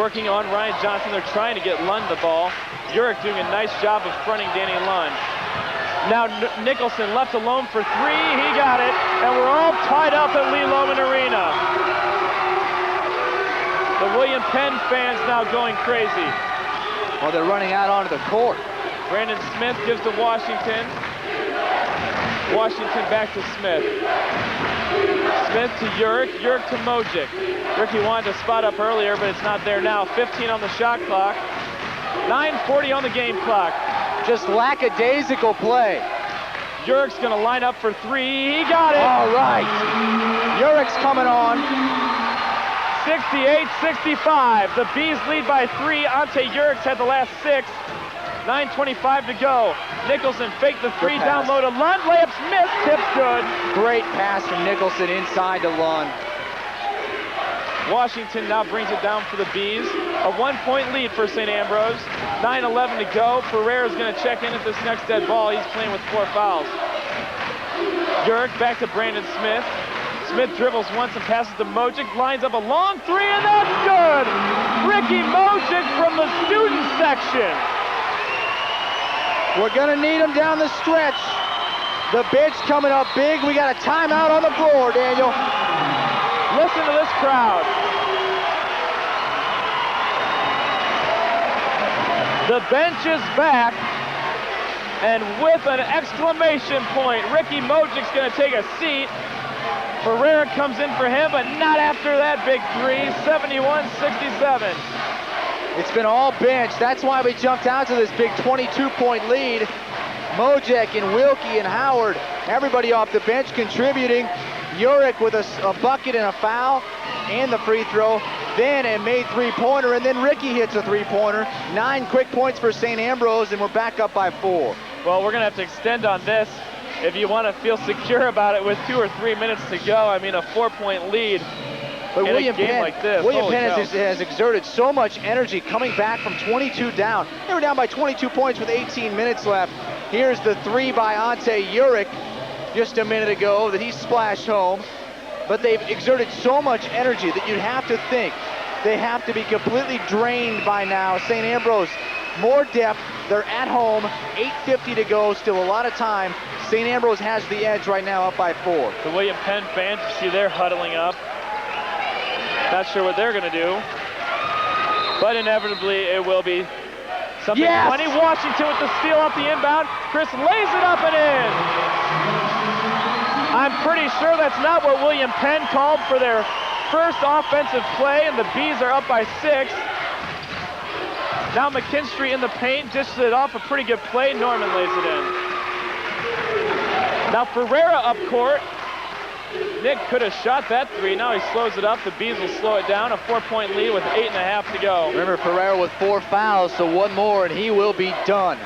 Working on Ryan Johnson. They're trying to get Lund the ball. Urich doing a nice job of fronting Danny Lund. Now Nicholson left alone for 3. He got it. And we're all tied up at Lee Lohman Arena. The William Penn fans now going crazy. Well, they're running out onto the court. Brandon Smith gives to Washington. Washington back to Smith. Smith to Urich. Urich to Mojic. Ricky wanted to spot up earlier, but it's not there now. 15 on the shot clock. 9:40 on the game clock. Just lackadaisical play. Urich's going to line up for 3. He got it. All right. Urich's coming on. 68-65. The Bees lead by 3. Ante Urich's had the last 6. 9:25 to go. Nicholson faked the 3 down low to Lund. Layup Smith. Tips good. Great pass from Nicholson inside to Lund. Washington now brings it down for the Bees. A 1-point lead for St. Ambrose. 9:11 to go. Ferrera's going to check in at this next dead ball. He's playing with 4 fouls. Urich back to Brandon Smith. Smith dribbles once and passes to Mojic. Lines up a long 3, and that's good! Ricky Mojic from the student section. We're going to need him down the stretch. The bench coming up big. We got a timeout on the floor, Daniel. Listen to this crowd. The bench is back, and with an exclamation point, Ricky Mojic's going to take a seat. Ferrera comes in for him, but not after that big 3, 71-67. It's been all bench. That's why we jumped out to this big 22-point lead. Mojic and Wilkie and Howard, everybody off the bench contributing. Urich with a bucket and a foul and the free throw, then a made 3-pointer, and then Ricky hits a 3-pointer. 9 quick points for St. Ambrose, and we're back up by 4. Well, we're going to have to extend on this if you want to feel secure about it with 2 or 3 minutes to go. I mean, a 4-point lead. But William Penn, like this, William Penn has exerted so much energy coming back from 22 down. They were down by 22 points with 18 minutes left. Here's the 3 by Ante Urich just a minute ago that he splashed home. But they've exerted so much energy that you'd have to think they have to be completely drained by now. St. Ambrose, more depth. They're at home, 8:50 to go, still a lot of time. St. Ambrose has the edge right now, up by 4. The William Penn fans, you see they're huddling up. Not sure what they're going to do, but inevitably it will be something funny. Washington with the steal off the inbound. Chris lays it up and in. I'm pretty sure that's not what William Penn called for their first offensive play, and the Bees are up by 6. Now McKinstry in the paint, dishes it off, a pretty good play. Norman lays it in. Now Ferreira up court. Nick could have shot that three. Now he slows it up. The Bees will slow it down. A 4-point lead with 8.5 to go. Remember, Ferreira with 4 fouls, so one more and he will be done.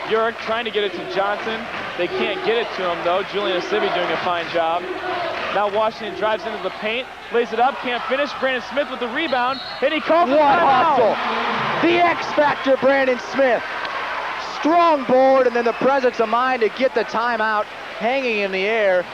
Urick trying to get it to Johnson. They can't get it to him though. Julian Asibi doing a fine job. Now Washington drives into the paint, lays it up, can't finish. Brandon Smith with the rebound, and he calls it hustle! The X Factor, Brandon Smith. Strong board, and then the presence of mind to get the timeout, hanging in the air.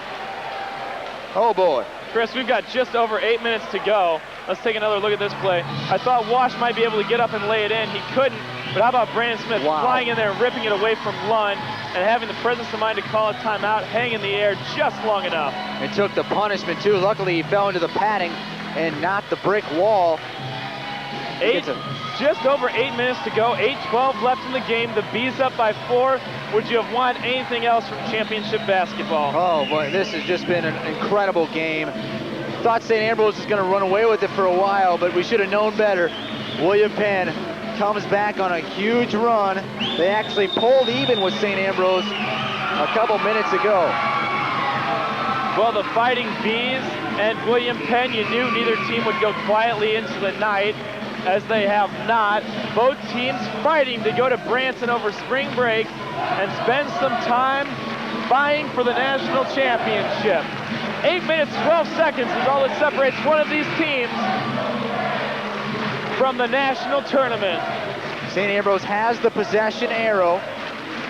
Oh boy. Chris, we've got just over 8 minutes to go. Let's take another look at this play. I thought Wash might be able to get up and lay it in. He couldn't, but how about Brandon Smith flying in there and ripping it away from Lund and having the presence of mind to call a timeout, hang in the air just long enough. And took the punishment too. Luckily he fell into the padding and not the brick wall. Just over 8 minutes to go, 8:12 left in the game. The Bees up by 4. Would you have wanted anything else from championship basketball? Oh boy, this has just been an incredible game. Thought St. Ambrose was going to run away with it for a while, but we should have known better. William Penn comes back on a huge run. They actually pulled even with St. Ambrose a couple minutes ago. Well, the Fighting Bees and William Penn, you knew neither team would go quietly into the night, as they have not. Both teams fighting to go to Branson over spring break and spend some time vying for the national championship. 8 minutes, 12 seconds is all that separates one of these teams from the national tournament. St. Ambrose has the possession arrow,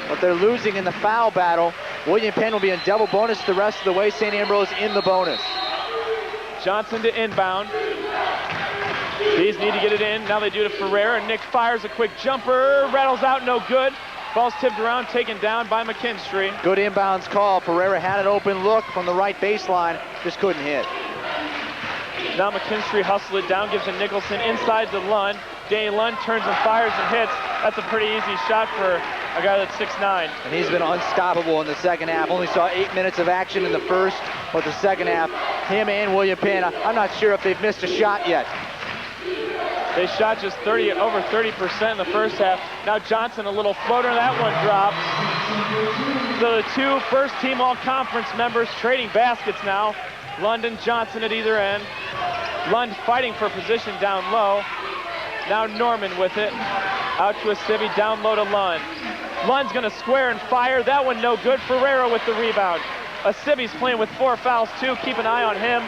but they're losing in the foul battle. William Penn will be in double bonus the rest of the way. St. Ambrose in the bonus. Johnson to inbound. Bees need to get it in. Now they do to Ferreira. Nick fires a quick jumper. Rattles out, no good. Ball's tipped around, taken down by McKinstry. Good inbounds call. Ferreira had an open look from the right baseline. Just couldn't hit. Now McKinstry hustles it down, gives it Nicholson inside to Lund. Danny Lund turns and fires and hits. That's a pretty easy shot for a guy that's 6'9". And he's been unstoppable in the second half. Only saw 8 minutes of action in the first, but the second half, him and William Penn, I'm not sure if they've missed a shot yet. They shot just over 30% in the first half. Now Johnson, a little floater, that one drops. So the two first-team all-conference members trading baskets now. Lund and Johnson at either end. Lund fighting for position down low. Now Norman with it. Out to Asibi, down low to Lund. Lund's gonna square and fire. That one no good. Ferreira with the rebound. Asibi's playing with 4 fouls too. Keep an eye on him.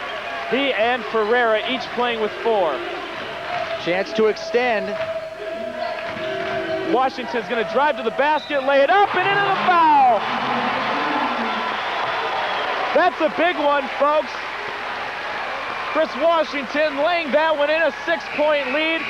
He and Ferreira each playing with 4. Chance to extend. Washington's gonna drive to the basket, lay it up, and into the foul. That's a big one, folks. Chris Washington laying that one in, a 6-point lead.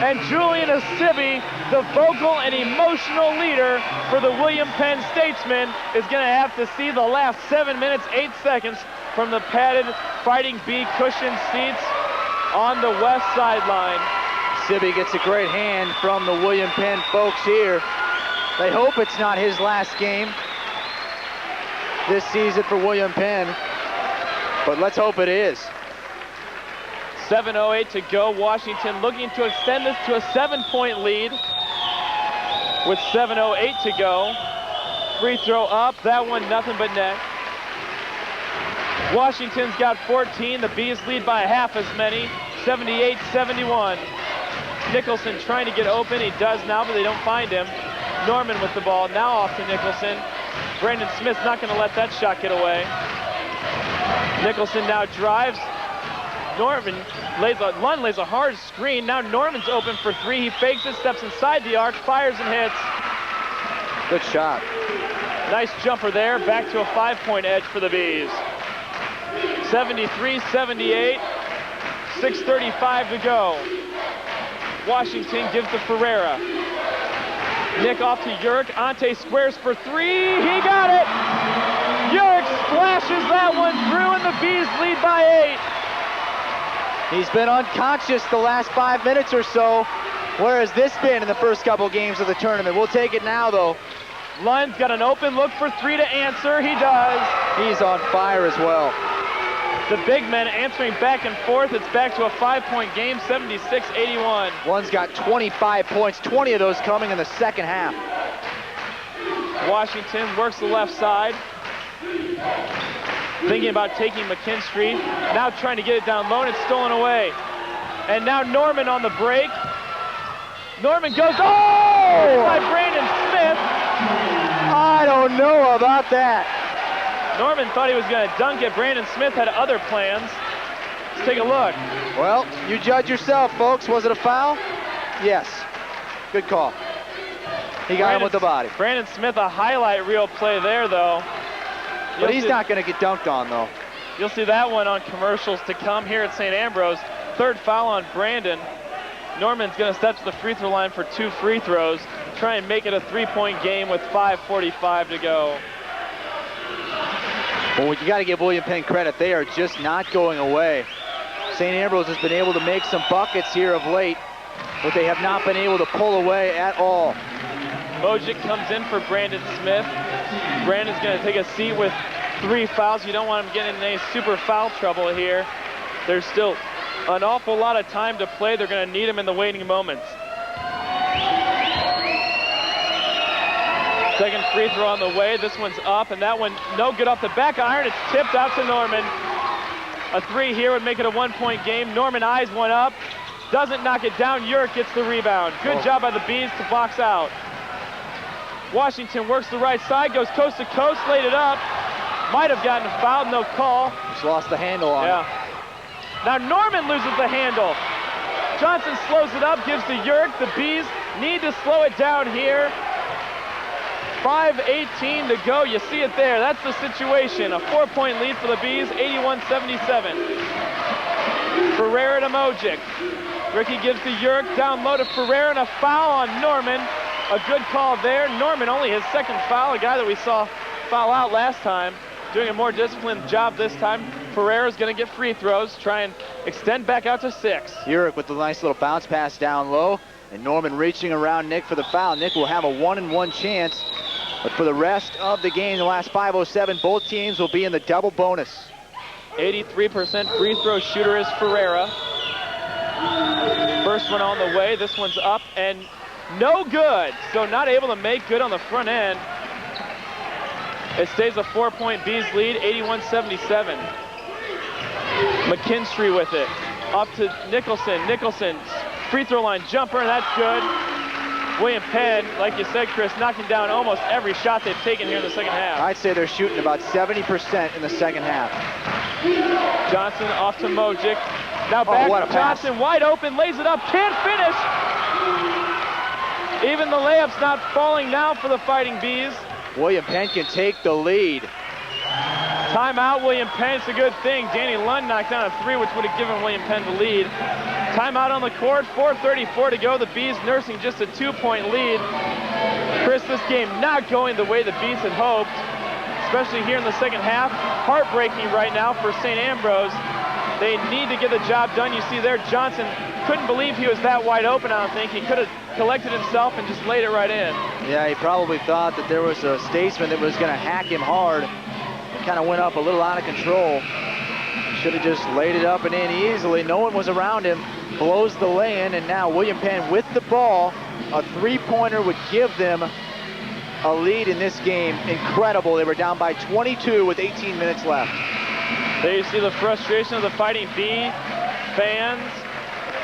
And Julian Asibi, the vocal and emotional leader for the William Penn Statesmen, is gonna have to see the last 7 minutes, 8 seconds from the padded Fighting Bee cushion seats on the west sideline. Asibi gets a great hand from the William Penn folks here. They hope it's not his last game this season for William Penn, but let's hope it is. 7:08 to go. Washington looking to extend this to a 7-point lead with 7:08 to go. Free throw up, that one nothing but net. Washington's got 14, the Bees lead by half as many, 78-71. Nicholson trying to get open, he does now, but they don't find him. Norman with the ball, now off to Nicholson. Brandon Smith's not gonna let that shot get away. Nicholson now drives. Lund lays a hard screen. Now Norman's open for 3. He fakes it, steps inside the arc, fires and hits. Good shot. Nice jumper there. Back to a 5-point edge for the Bees. 73-78. 6:35 to go. Washington gives to Ferreira. Nick off to Urick. Ante squares for 3. He got it. Urick splashes that one through, and the Bees lead by 8. He's been unconscious the last 5 minutes or so. Where has this been in the first couple games of the tournament? We'll take it now, though. Lund's got an open look for 3 to answer. He does. He's on fire as well. The big men answering back and forth. It's back to a 5-point game, 76-81. One's got 25 points, 20 of those coming in the second half. Washington works the left side. Thinking about taking McKinstry. Now trying to get it down low, and it's stolen away. And now Norman on the break. Norman goes, oh! By Brandon Smith. I don't know about that. Norman thought he was going to dunk it. Brandon Smith had other plans. Let's take a look. Well, you judge yourself, folks. Was it a foul? Yes. Good call. He got him with the body. Brandon Smith, a highlight reel play there, though. But he's not going to get dunked on, though. You'll see that one on commercials to come here at St. Ambrose. Third foul on Brandon. Norman's going to step to the free throw line for 2 free throws. Try and make it a 3-point game with 5:45 to go. Well, you got to give William Penn credit. They are just not going away. St. Ambrose has been able to make some buckets here of late, but they have not been able to pull away at all. Mojic comes in for Brandon Smith. Brandon's going to take a seat with 3 fouls. You don't want him getting in any super foul trouble here. There's still an awful lot of time to play. They're going to need him in the waiting moments. Second free throw on the way. This one's up, and that one no good off the back iron. It's tipped out to Norman. A 3 here would make it a 1-point game. Norman eyes one up. Doesn't knock it down. Urick gets the rebound. Good job by the Bees to box out. Washington works the right side, goes coast to coast, laid it up. Might have gotten a foul, no call. Just lost the handle on it. Now Norman loses the handle. Johnson slows it up, gives to Urick. The Bees need to slow it down here. 5:18 to go. You see it there. That's the situation. A 4-point lead for the Bees, 81-77. Ferreira to Mojic. Ricky gives to Urick, down low to Ferreira, and a foul on Norman. A good call there. Norman only his second foul, a guy that we saw foul out last time. Doing a more disciplined job this time. Ferreira's going to get free throws, try and extend back out to 6. Urick with the nice little bounce pass down low, and Norman reaching around Nick for the foul. Nick will have a 1-and-1 chance, but for the rest of the game, the last 5:07, both teams will be in the double bonus. 83% free throw shooter is Ferreira. First one on the way. This one's up and no good. So not able to make good on the front end. It stays a 4-point Bees lead, 81-77. McKinstry with it. Up to Nicholson. Nicholson's free throw line jumper, and that's good. William Penn, like you said, Chris, knocking down almost every shot they've taken here in the second half. I'd say they're shooting about 70% in the second half. Johnson off to Mojic. Now back to Johnson, wide open, lays it up, can't finish. Even the layup's not falling now for the Fighting Bees. William Penn can take the lead. Timeout, William Penn. It's a good thing. Danny Lund knocked down a 3, which would have given William Penn the lead. Timeout on the court, 4:34 to go. The Bees nursing just a 2-point lead. Chris, this game not going the way the Bees had hoped, especially here in the second half. Heartbreaking right now for St. Ambrose. They need to get the job done. You see there, Johnson couldn't believe he was that wide open, I don't think. He could have collected himself and just laid it right in. Yeah, he probably thought that there was a statesman that was going to hack him hard. It kind of went up a little out of control. Should have just laid it up and in easily. No one was around him. Blows the lay-in, and now William Penn with the ball. A 3-pointer would give them a lead in this game. Incredible. They were down by 22 with 18 minutes left. There you see the frustration of the Fighting Bee fans,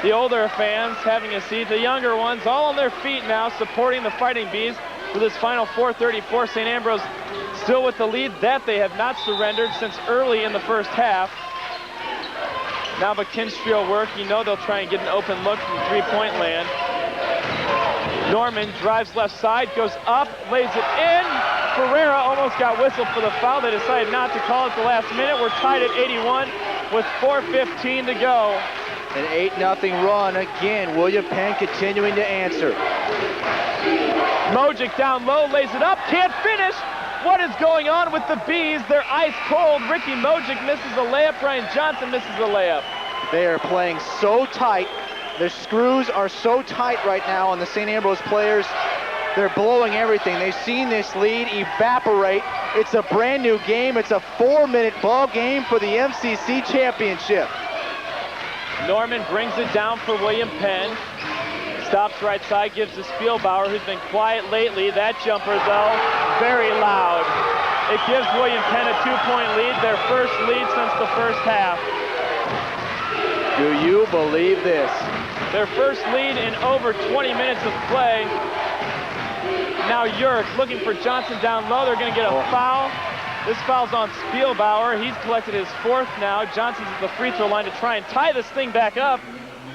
the older fans having a seat, the younger ones all on their feet now supporting the Fighting Bees for this final 4:34. St. Ambrose still with the lead that they have not surrendered since early in the first half. Now McKinstry will work. You know they'll try and get an open look from 3-point land. Norman drives left side, goes up, lays it in. Ferreira almost got whistled for the foul. They decided not to call it the last minute. We're tied at 81 with 4:15 to go. An 8-0 run again. William Penn continuing to answer. Mojic down low, lays it up, can't finish. What is going on with the Bees? They're ice cold. Ricky Mojic misses a layup. Brian Johnson misses a layup. They are playing so tight. The screws are so tight right now on the St. Ambrose players. they're blowing everything. They've seen this lead evaporate. It's a brand new game. It's a 4-minute ball game for the MCC championship. Norman brings it down for William Penn. Stops right side, gives to Spielbauer, who's been quiet lately. That jumper, though, very loud. It gives William Penn a 2-point lead, their first lead since the first half. Do you believe this? Their first lead in over 20 minutes of play. Now Urick looking for Johnson down low. They're going to get a foul. This foul's on Spielbauer. He's collected his 4th now. Johnson's at the free throw line to try and tie this thing back up.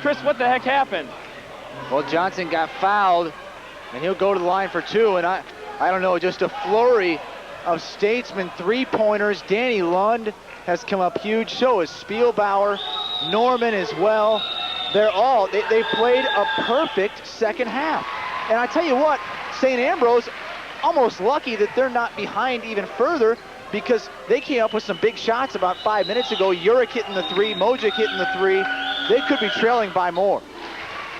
Chris, what the heck happened? Well, Johnson got fouled, and he'll go to the line for 2. And I don't know, just a flurry of Statesman 3-pointers. Danny Lund has come up huge. So is Spielbauer, Norman as well. They played a perfect second half. And I tell you what, St. Ambrose almost lucky that they're not behind even further, because they came up with some big shots about 5 minutes ago. Urick hitting the 3, Mojic hitting the 3. They could be trailing by more.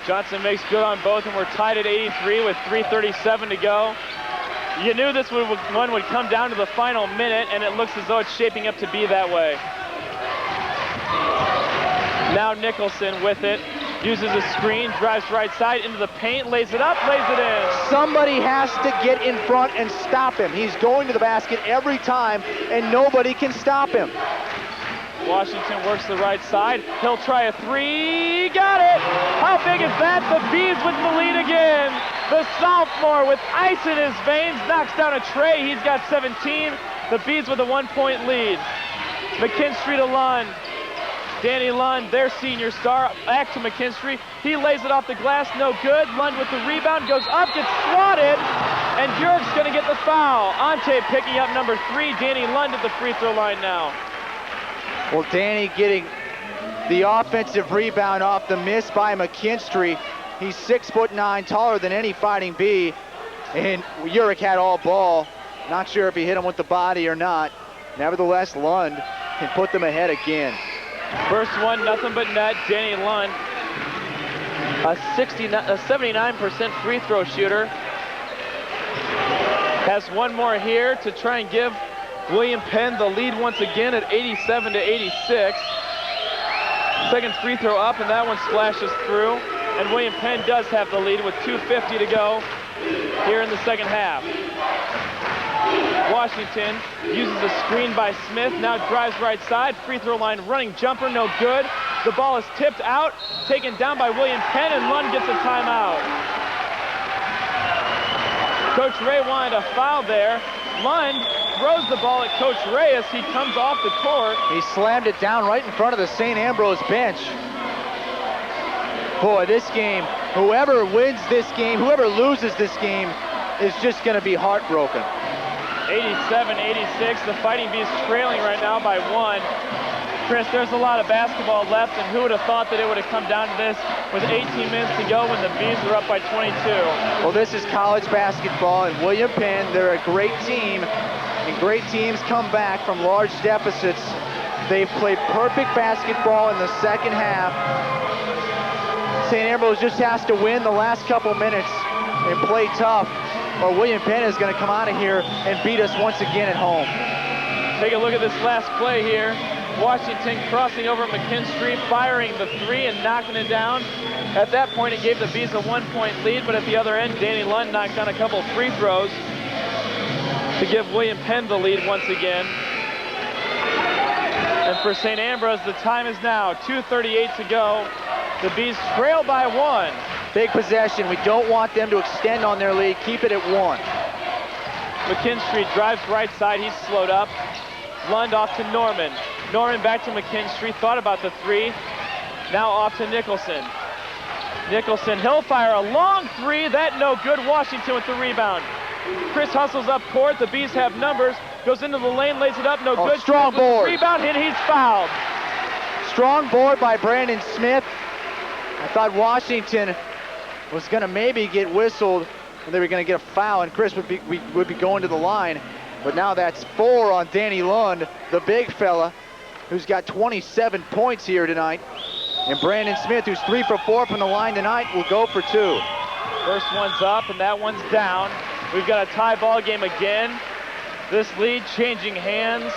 Johnson makes good on both, and we're tied at 83 with 3:37 to go. You knew this one would come down to the final minute, and it looks as though it's shaping up to be that way. Now Nicholson with it, uses a screen, drives right side into the paint, lays it up, lays it in. Somebody has to get in front and stop him. He's going to the basket every time, and nobody can stop him. Washington works the right side. He'll try a 3. Got it! How big is that? The Bees with the lead again. The sophomore with ice in his veins knocks down a tray. He's got 17. The Bees with a 1-point lead. McKinstry to Lund. Danny Lund, their senior star, back to McKinstry. He lays it off the glass, no good. Lund with the rebound, goes up, gets swatted, and Urick's gonna get the foul. Ante picking up number 3. Danny Lund at the free throw line now. Well, Danny getting the offensive rebound off the miss by McKinstry. He's 6'9", taller than any Fighting Bee, and Urick had all ball. Not sure if he hit him with the body or not. Nevertheless, Lund can put them ahead again. First one, nothing but net. Danny Lund, a 79% free throw shooter. Has one more here to try and give William Penn the lead once again at 87 to 86. Second free throw up, and that one splashes through. And William Penn does have the lead with 2:50 to go here in the second half. Washington uses a screen by Smith, now drives right side, free throw line running jumper, no good. The ball is tipped out, taken down by William Penn, and Lund gets a timeout. Coach Ray wanted a foul there. Lund throws the ball at Coach Ray as he comes off the court. He slammed it down right in front of the St. Ambrose bench. Boy, this game, whoever wins this game, whoever loses this game is just going to be heartbroken. 87-86, the Fighting Bees trailing right now by 1. Chris, there's a lot of basketball left, and who would have thought that it would have come down to this with 18 minutes to go when the Bees were up by 22? Well, this is college basketball, and William Penn, they're a great team, and great teams come back from large deficits. They've played perfect basketball in the second half. St. Ambrose just has to win the last couple minutes and play tough, or William Penn is going to come out of here and beat us once again at home. Take a look at this last play here. Washington crossing over McKinstry, firing the 3 and knocking it down. At that point, it gave the Bees a 1-point lead, but at the other end, Danny Lund knocked down a couple free throws to give William Penn the lead once again. And for St. Ambrose, the time is now 2:38 to go. The Bees trail by 1. Big possession. We don't want them to extend on their lead. Keep it at 1. McKinstry drives right side. He's slowed up. Lund off to Norman. Norman back to McKinstry. Thought about the 3. Now off to Nicholson. Nicholson, he'll fire a long 3. That no good. Washington with the rebound. Chris Hustle's up court. The Bees have numbers. Goes into the lane, lays it up. No good. Strong board. Rebound, and he's fouled. Strong board by Brandon Smith. I thought Washington was going to maybe get whistled and they were going to get a foul, and Chris would be going to the line. But now that's 4 on Danny Lund, the big fella, who's got 27 points here tonight. And Brandon Smith, who's 3 for 4 from the line tonight, will go for 2. First one's up and that one's down. We've got a tie ball game again. This lead changing hands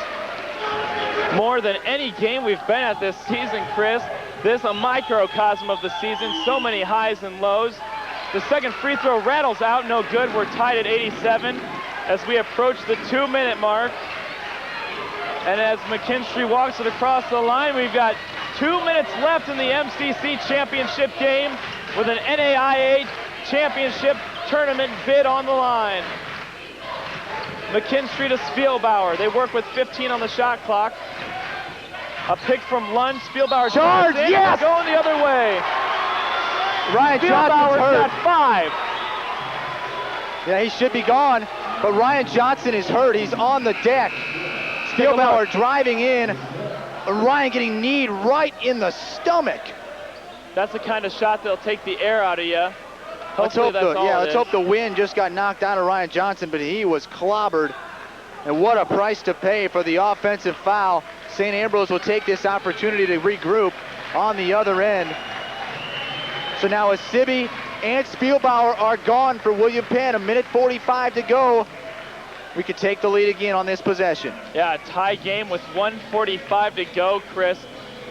more than any game we've been at this season, Chris. This a microcosm of the season, so many highs and lows. The second free throw rattles out, no good. We're tied at 87 as we approach the 2-minute mark. And as McKinstry walks it across the line, we've got 2 minutes left in the MCC championship game with an NAIA championship tournament bid on the line. McKinstry to Spielbauer. They work with 15 on the shot clock. A pick from Lund. Spielbauer charge, yes! Going the other way. Ryan Johnson's hurt. Got 5. Yeah, he should be gone, but Ryan Johnson is hurt. He's on the deck. Spielbauer driving in. Ryan getting kneed right in the stomach. That's the kind of shot that'll take the air out of you. Let's hope the wind just got knocked out of Ryan Johnson, but he was clobbered. And what a price to pay for the offensive foul. St. Ambrose will take this opportunity to regroup on the other end. So now Asibi and Spielbauer are gone for William Penn. 1:45 to go. We could take the lead again on this possession. Yeah, a tie game with 1:45 to go, Chris.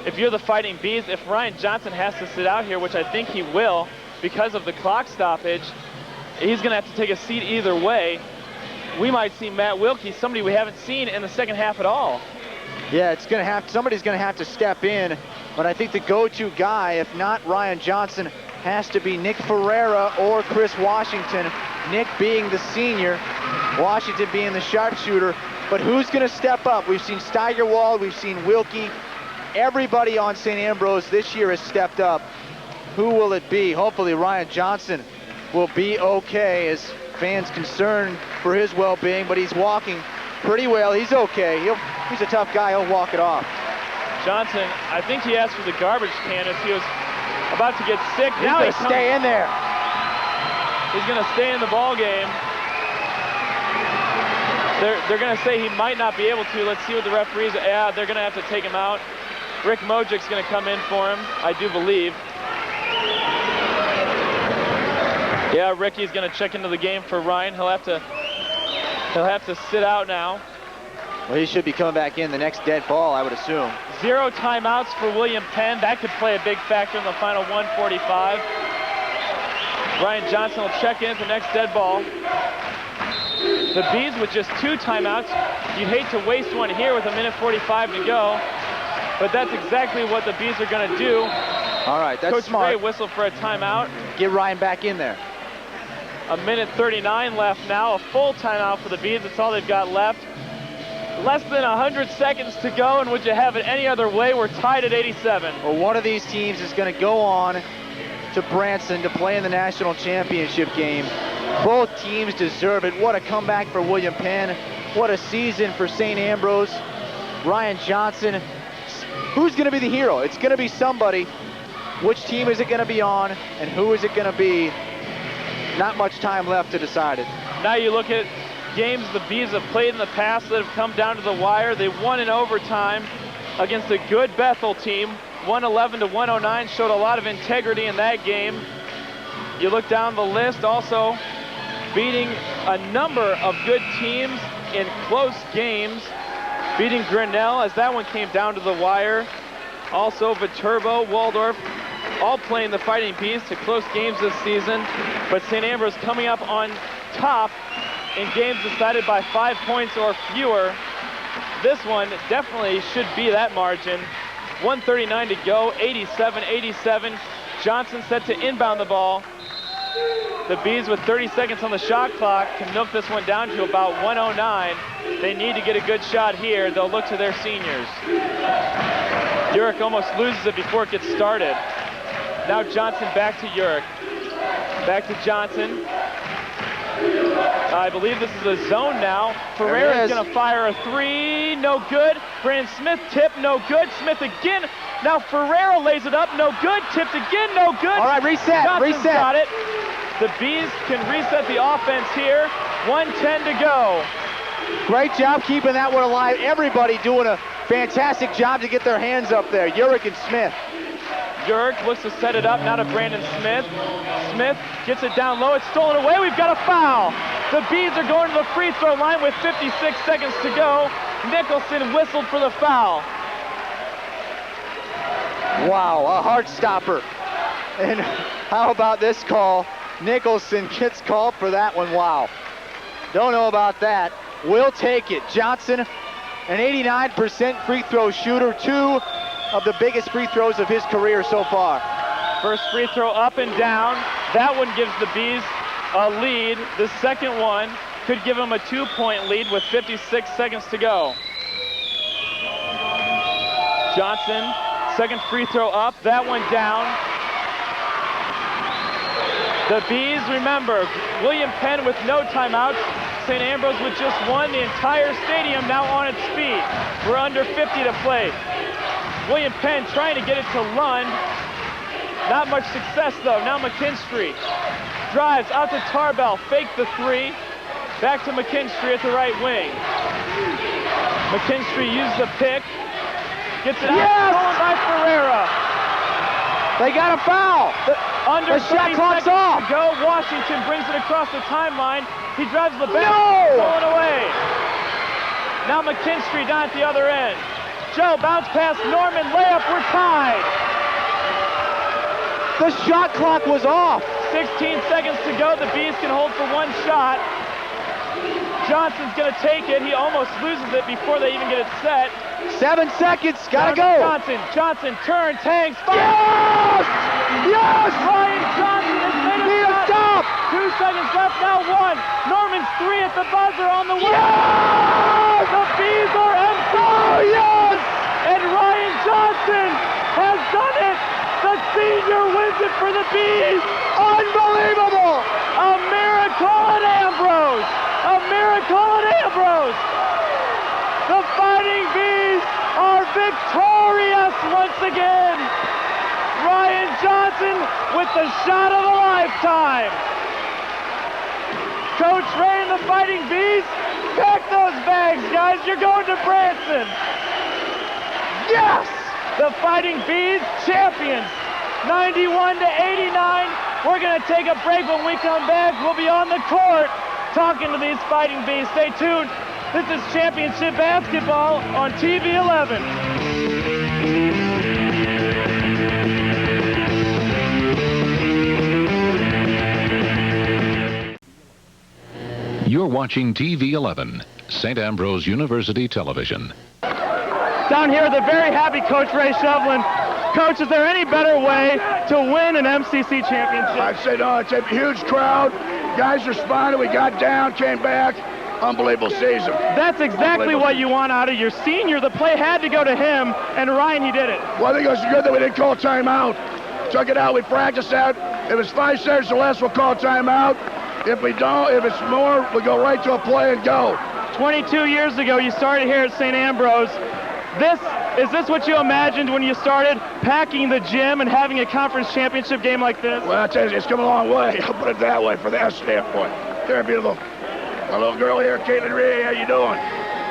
If you're the Fighting Bees, if Ryan Johnson has to sit out here, which I think he will because of the clock stoppage, he's going to have to take a seat either way. We might see Matt Wilkie, somebody we haven't seen in the second half at all. Yeah, somebody's going to have to step in, but I think the go-to guy, if not Ryan Johnson, has to be Nick Ferreira or Chris Washington. Nick being the senior, Washington being the sharpshooter. But who's going to step up? We've seen Steigerwald, we've seen Wilkie. Everybody on St. Ambrose this year has stepped up. Who will it be? Hopefully Ryan Johnson will be okay, as fans concerned for his well-being, but he's walking pretty well. He's okay. He's a tough guy. He'll walk it off. Johnson, I think he asked for the garbage can as he was about to get sick. Now he's stay in there. He's going to stay in the ball game. They're going to say he might not be able to. Let's see what the referees. Yeah, they're going to have to take him out. Rick Mojic's going to come in for him, I do believe. Yeah, Ricky's going to check into the game for Ryan. He'll have to sit out now. Well, he should be coming back in the next dead ball, I would assume. 0 timeouts for William Penn. That could play a big factor in the final 1:45. Ryan Johnson will check in at the next dead ball. The Bees with just 2 timeouts. You'd hate to waste one here with 1:45 to go, but that's exactly what the Bees are going to do. All right, that's Coach smart. Ray whistled for a timeout. Get Ryan back in there. 1:39 left now. A full timeout for the Bees. That's all they've got left. Less than 100 seconds to go, and would you have it any other way? We're tied at 87. Well, one of these teams is going to go on to Branson to play in the national championship game. Both teams deserve it. What a comeback for William Penn. What a season for St. Ambrose. Ryan Johnson. Who's going to be the hero? It's going to be somebody. Which team is it going to be on, and who is it going to be? Not much time left to decide it. Now you look at games the Bees have played in the past that have come down to the wire. They won in overtime against a good Bethel team. 111 to 109, showed a lot of integrity in that game. You look down the list, also beating a number of good teams in close games. Beating Grinnell as that one came down to the wire. Also Viterbo, Waldorf, all playing the Fighting Bees to close games this season. But St. Ambrose coming up on top in games decided by 5 points or fewer. This one definitely should be that margin. 1:39 to go, 87-87. Johnson set to inbound the ball. The Bees with 30 seconds on the shot clock can milk this one down to about 109. They need to get a good shot here. They'll look to their seniors. Urick almost loses it before it gets started. Now Johnson back to Urick. Back to Johnson. I believe this is a zone now. Ferreira's going to fire a 3, no good. Brandon Smith tip, no good. Smith again. Now Ferreira lays it up, no good. Tipped again, no good. All right, reset, Johnson's got it. The Bees can reset the offense here. 1:10 to go. Great job keeping that one alive. Everybody doing a fantastic job to get their hands up there. Urick and Smith. Dirk looks to set it up now to Brandon Smith. Smith gets it down low. It's stolen away. We've got a foul. The Bees are going to the free throw line with 56 seconds to go. Nicholson whistled for the foul. Wow, a heart stopper. And how about this call? Nicholson gets called for that one. Wow. Don't know about that. We'll take it. Johnson, an 89% free throw shooter, 2 of the biggest free throws of his career so far. First free throw up and down. That one gives the Bees a lead. The second one could give them a 2-point lead with 56 seconds to go. Johnson, second free throw up. That one down. The Bees, remember, William Penn with no timeouts. St. Ambrose with just one. The entire stadium now on its feet. We're under 50 to play. William Penn trying to get it to Lund. Not much success though. Now McKinstry drives out to Tarbell. Fake the 3. Back to McKinstry at the right wing. McKinstry used the pick. Gets it out. Stolen by Ferreira. They got a foul. Under the shot 30 clock's seconds off. to go. Washington brings it across the timeline. He drives the back. No! Stolen away. Now McKinstry down at the other end. Joe, bounce pass, Norman, layup, we're tied. The shot clock was off. 16 seconds to go, the Bees can hold for one shot. Johnson's gonna take it, he almost loses it before they even get it set. 7 seconds, gotta go. Johnson turns, hangs, fires. Yes! Yes! Ryan Johnson has made a stop. 2 seconds left, now 1. Norman's 3 at the buzzer on the way. Yes! The Bees are empty. Oh, yes! And Ryan Johnson has done it. The senior wins it for the Bees. Unbelievable! A miracle at Ambrose. A miracle at Ambrose. The Fighting Bees are victorious once again. Ryan Johnson with the shot of a lifetime. Coach Ray and the Fighting Bees, pack those bags, guys. You're going to Branson. Yes! The Fighting Bees, champions, 91 to 89. We're going to take a break. When we come back, we'll be on the court talking to these Fighting Bees. Stay tuned. This is Championship Basketball on TV 11. You're watching TV 11, St. Ambrose University Television. Down here with a very happy Coach Ray Shevlin. Coach, is there any better way to win an MCC championship? I'd say no, it's a huge crowd. Guys responded, we got down, came back. Unbelievable season. That's exactly what you want out of your senior. The play had to go to him, and Ryan, he did it. Well, I think it was good that we didn't call timeout. Took it out, we practiced out. If it's 5 seconds or less, we'll call timeout. If we don't, if it's more, we'll go right to a play and go. 22 years ago, you started here at St. Ambrose. Is this what you imagined when you started packing the gym and having a conference championship game like this? Well, I tell you, it's come a long way. I'll put it that way for that standpoint. Here, beautiful. My little girl here, Caitlin Ray, how you doing?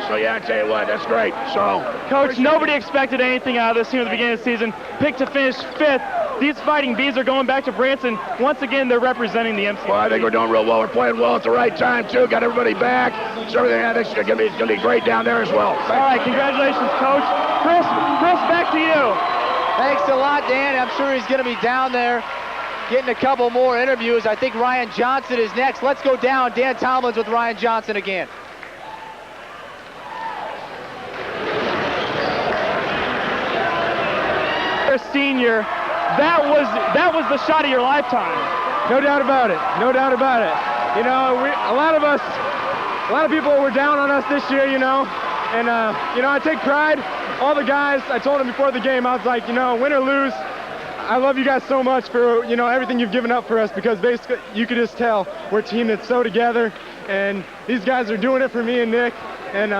So, yeah, I tell you what, that's great. So, Coach, nobody expected anything out of this team at the beginning of the season. Picked to finish 5th. These Fighting Bees are going back to Branson. Once again, they're representing the MCC. Well, I think we're doing real well. We're playing well at the right time, too. Got everybody back. So everything, I think, is going to be great down there as well. All right, congratulations, Coach. Chris, back to you. Thanks a lot, Dan. I'm sure he's going to be down there getting a couple more interviews. I think Ryan Johnson is next. Let's go down. Dan Tomlin's with Ryan Johnson again. Senior, that was the shot of your lifetime. No doubt about it. No doubt about it. You know, a lot of people were down on us this year, you know, and you know, I take pride. All the guys, I told them before the game, I was like, you know, win or lose, I love you guys so much for, you know, everything you've given up for us, because basically you could just tell we're a team that's so together, and these guys are doing it for me and Nick, and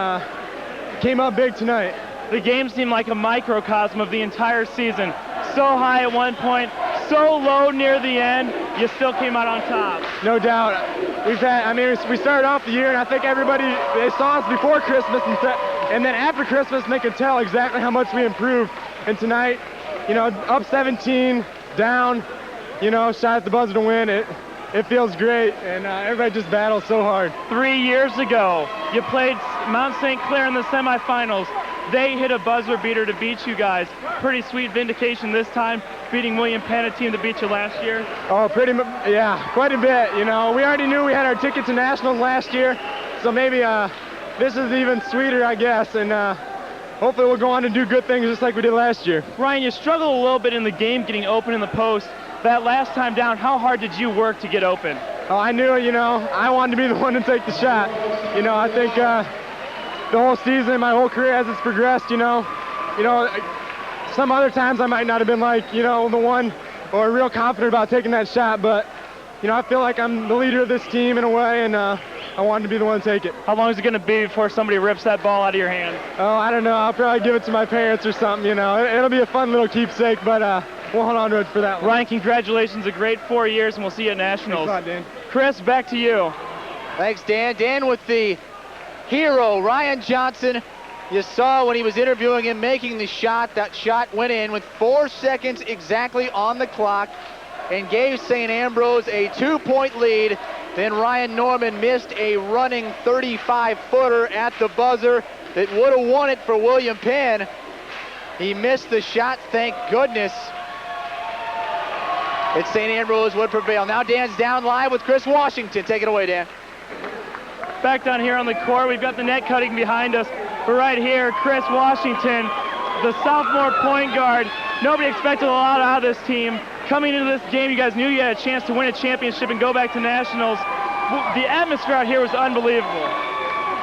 came up big tonight. The game seemed like a microcosm of the entire season. So high at one point, so low near the end, you still came out on top. No doubt. We started off the year, and I think they saw us before Christmas, and then after Christmas, they could tell exactly how much we improved. And tonight, you know, up 17, down, you know, shot at the buzzer to win. It feels great, and everybody just battles so hard. 3 years ago, you played Mount St. Clair in the semifinals. They hit a buzzer beater to beat you guys. Pretty sweet vindication this time, beating William Penn, a team that beat you last year. Oh, yeah, quite a bit. You know, we already knew we had our ticket to nationals last year, so maybe this is even sweeter, I guess, and hopefully we'll go on and do good things just like we did last year. Ryan, you struggled a little bit in the game getting open in the post. That last time down, how hard did you work to get open? Oh, I knew, you know, I wanted to be the one to take the shot. You know, I think the whole season, my whole career as it's progressed, you know, some other times I might not have been like, you know, the one or real confident about taking that shot, but, you know, I feel like I'm the leader of this team in a way, and I wanted to be the one to take it. How long is it going to be before somebody rips that ball out of your hand? Oh, I don't know. I'll probably give it to my parents or something, you know. It'll be a fun little keepsake, but we'll hold on to it for that one. Ryan, congratulations. A great 4 years, and we'll see you at Nationals. Thanks a lot, Dan. Chris, back to you. Thanks, Dan. Dan with the hero, Ryan Johnson. You saw when he was interviewing him making the shot. That shot went in with 4 seconds exactly on the clock and gave St. Ambrose a 2-point lead. Then Ryan Norman missed a running 35-footer at the buzzer that would have won it for William Penn. He missed the shot, thank goodness. It's St. Ambrose would prevail. Now Dan's down live with Chris Washington. Take it away, Dan. Back down here on the court, we've got the net cutting behind us. But right here, Chris Washington, the sophomore point guard. Nobody expected a lot out of this team. Coming into this game, you guys knew you had a chance to win a championship and go back to nationals. The atmosphere out here was unbelievable.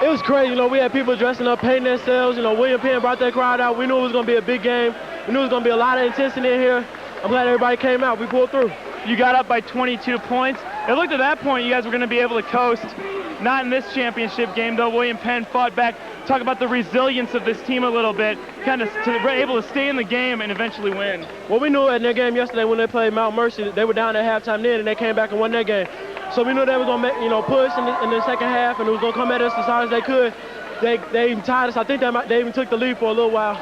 It was great. You know, we had people dressing up, painting themselves. You know, William Penn brought that crowd out. We knew it was going to be a big game. We knew it was going to be a lot of intensity in here. I'm glad everybody came out. We pulled through. You got up by 22 points. It looked at that point you guys were going to be able to coast. Not in this championship game, though. William Penn fought back. Talk about the resilience of this team a little bit, kind of able to stay in the game and eventually win. Well, we knew in their game yesterday when they played Mount Mercy, they were down at halftime then, and they came back and won that game. So we knew they were going to, you know, push in the second half, and it was going to come at us as hard as they could. They even tied us. I think they even took the lead for a little while.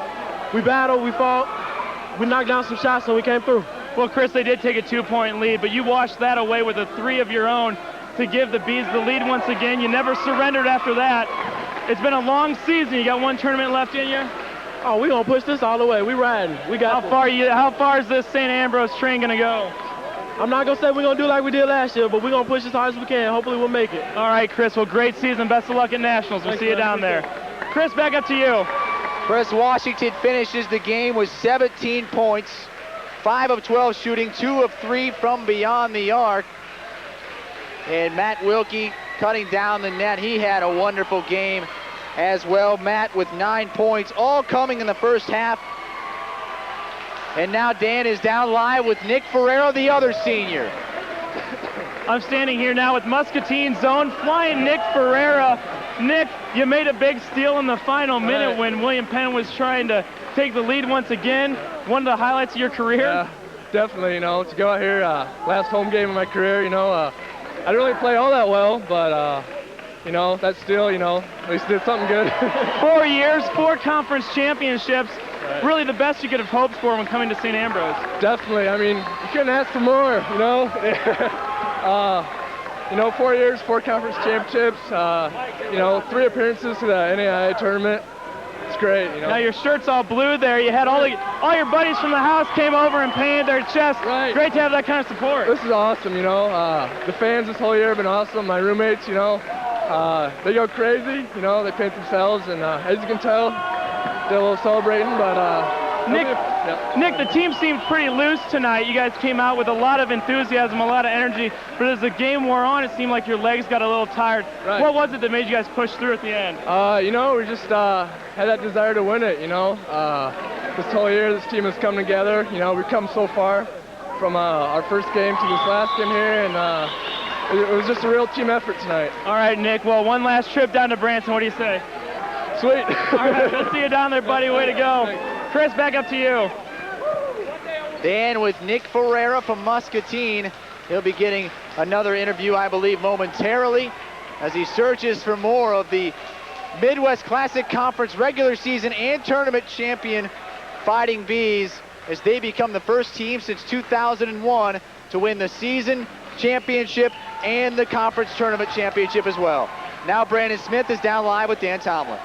We battled, we fought, we knocked down some shots, and we came through. Well, Chris, they did take a 2-point lead, but you washed that away with a 3 of your own to give the Bees the lead once again. You never surrendered after that. It's been a long season. You got one tournament left in you? Oh, we're going to push this all the way. We riding. We got How far is this St. Ambrose train going to go? I'm not going to say we're going to do like we did last year, but we're going to push as hard as we can. Hopefully we'll make it. All right, Chris. Well, great season. Best of luck at Nationals. We'll see you down there. Chris, back up to you. Chris Washington finishes the game with 17 points, 5 of 12 shooting, 2 of 3 from beyond the arc. And Matt Wilkie cutting down the net. He had a wonderful game as well. Matt with 9 points, all coming in the first half. And now Dan is down live with Nick Ferrero, the other senior. I'm standing here now with Muscatine zone, flying Nick Ferreira. Nick, you made a big steal in the final minute when William Penn was trying to take the lead once again. One of the highlights of your career? Yeah, definitely, you know, to go out here, last home game of my career, you know, I didn't really play all that well, but, you know, that's still, you know, at least did something good. 4 years, 4 conference championships. Right. Really the best you could have hoped for when coming to St. Ambrose. Definitely. I mean, you couldn't ask for more, you know. You know, 4 years, 4 conference championships, you know, 3 appearances to the NAIA tournament. It's great, you know. Now your shirt's all blue there. You had all your buddies from the house came over and painted their chest. Right. Great to have that kind of support. This is awesome, you know. The fans this whole year have been awesome. My roommates, you know, they go crazy. You know, they paint themselves, and as you can tell, did a little celebrating, but Nick, the team seemed pretty loose tonight. You guys came out with a lot of enthusiasm, a lot of energy, but as the game wore on, it seemed like your legs got a little tired. Right. What was it that made you guys push through at the end? You know, we just had that desire to win it, you know. This whole year, this team has come together. You know, we've come so far from our first game to this last game here, and it was just a real team effort tonight. All right, Nick, well, one last trip down to Branson. What do you say? Sweet. All right, we'll see you down there, buddy. Way to go. Chris, back up to you. Dan with Nick Ferreira from Muscatine. He'll be getting another interview, I believe, momentarily as he searches for more of the Midwest Classic Conference regular season and tournament champion Fighting Bees. as they become the first team since 2001 to win the season championship and the conference tournament championship as well. Now Brandon Smith is down live with Dan Tomlin.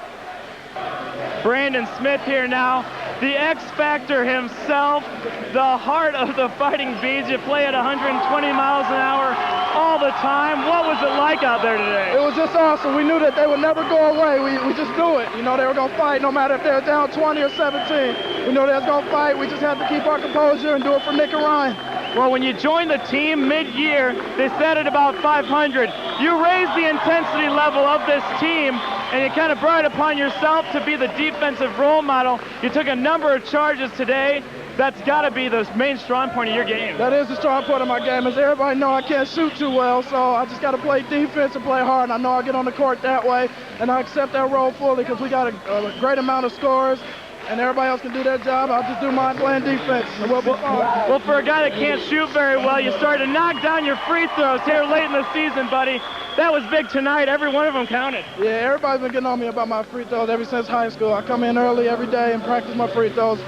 Brandon Smith here now, the X Factor himself, the heart of the Fighting Bees. You play at 120 miles an hour all the time. What was it like out there today? It was just awesome. We knew that they would never go away. We just knew it. You know, they were going to fight no matter if they were down 20 or 17. We knew they was going to fight. We just had to keep our composure and do it for Nick and Ryan. Well, when you joined the team mid-year, they set it about 500. You raised the intensity level of this team, and you kind of brought it upon yourself to be the defensive role model. You took a number of charges today. That's got to be the main strong point of your game. That is the strong point of my game. As everybody know, I can't shoot too well, so I just got to play defense and play hard. And I know I'll get on the court that way, and I accept that role fully because we got a great amount of scores. And everybody else can do their job. I'll just do mine playing defense, and we'll be fine. Well, for a guy that can't shoot very well, you started to knock down your free throws here late in the season, buddy. That was big tonight. Every one of them counted. Yeah, everybody's been getting on me about my free throws ever since high school. I come in early every day and practice my free throws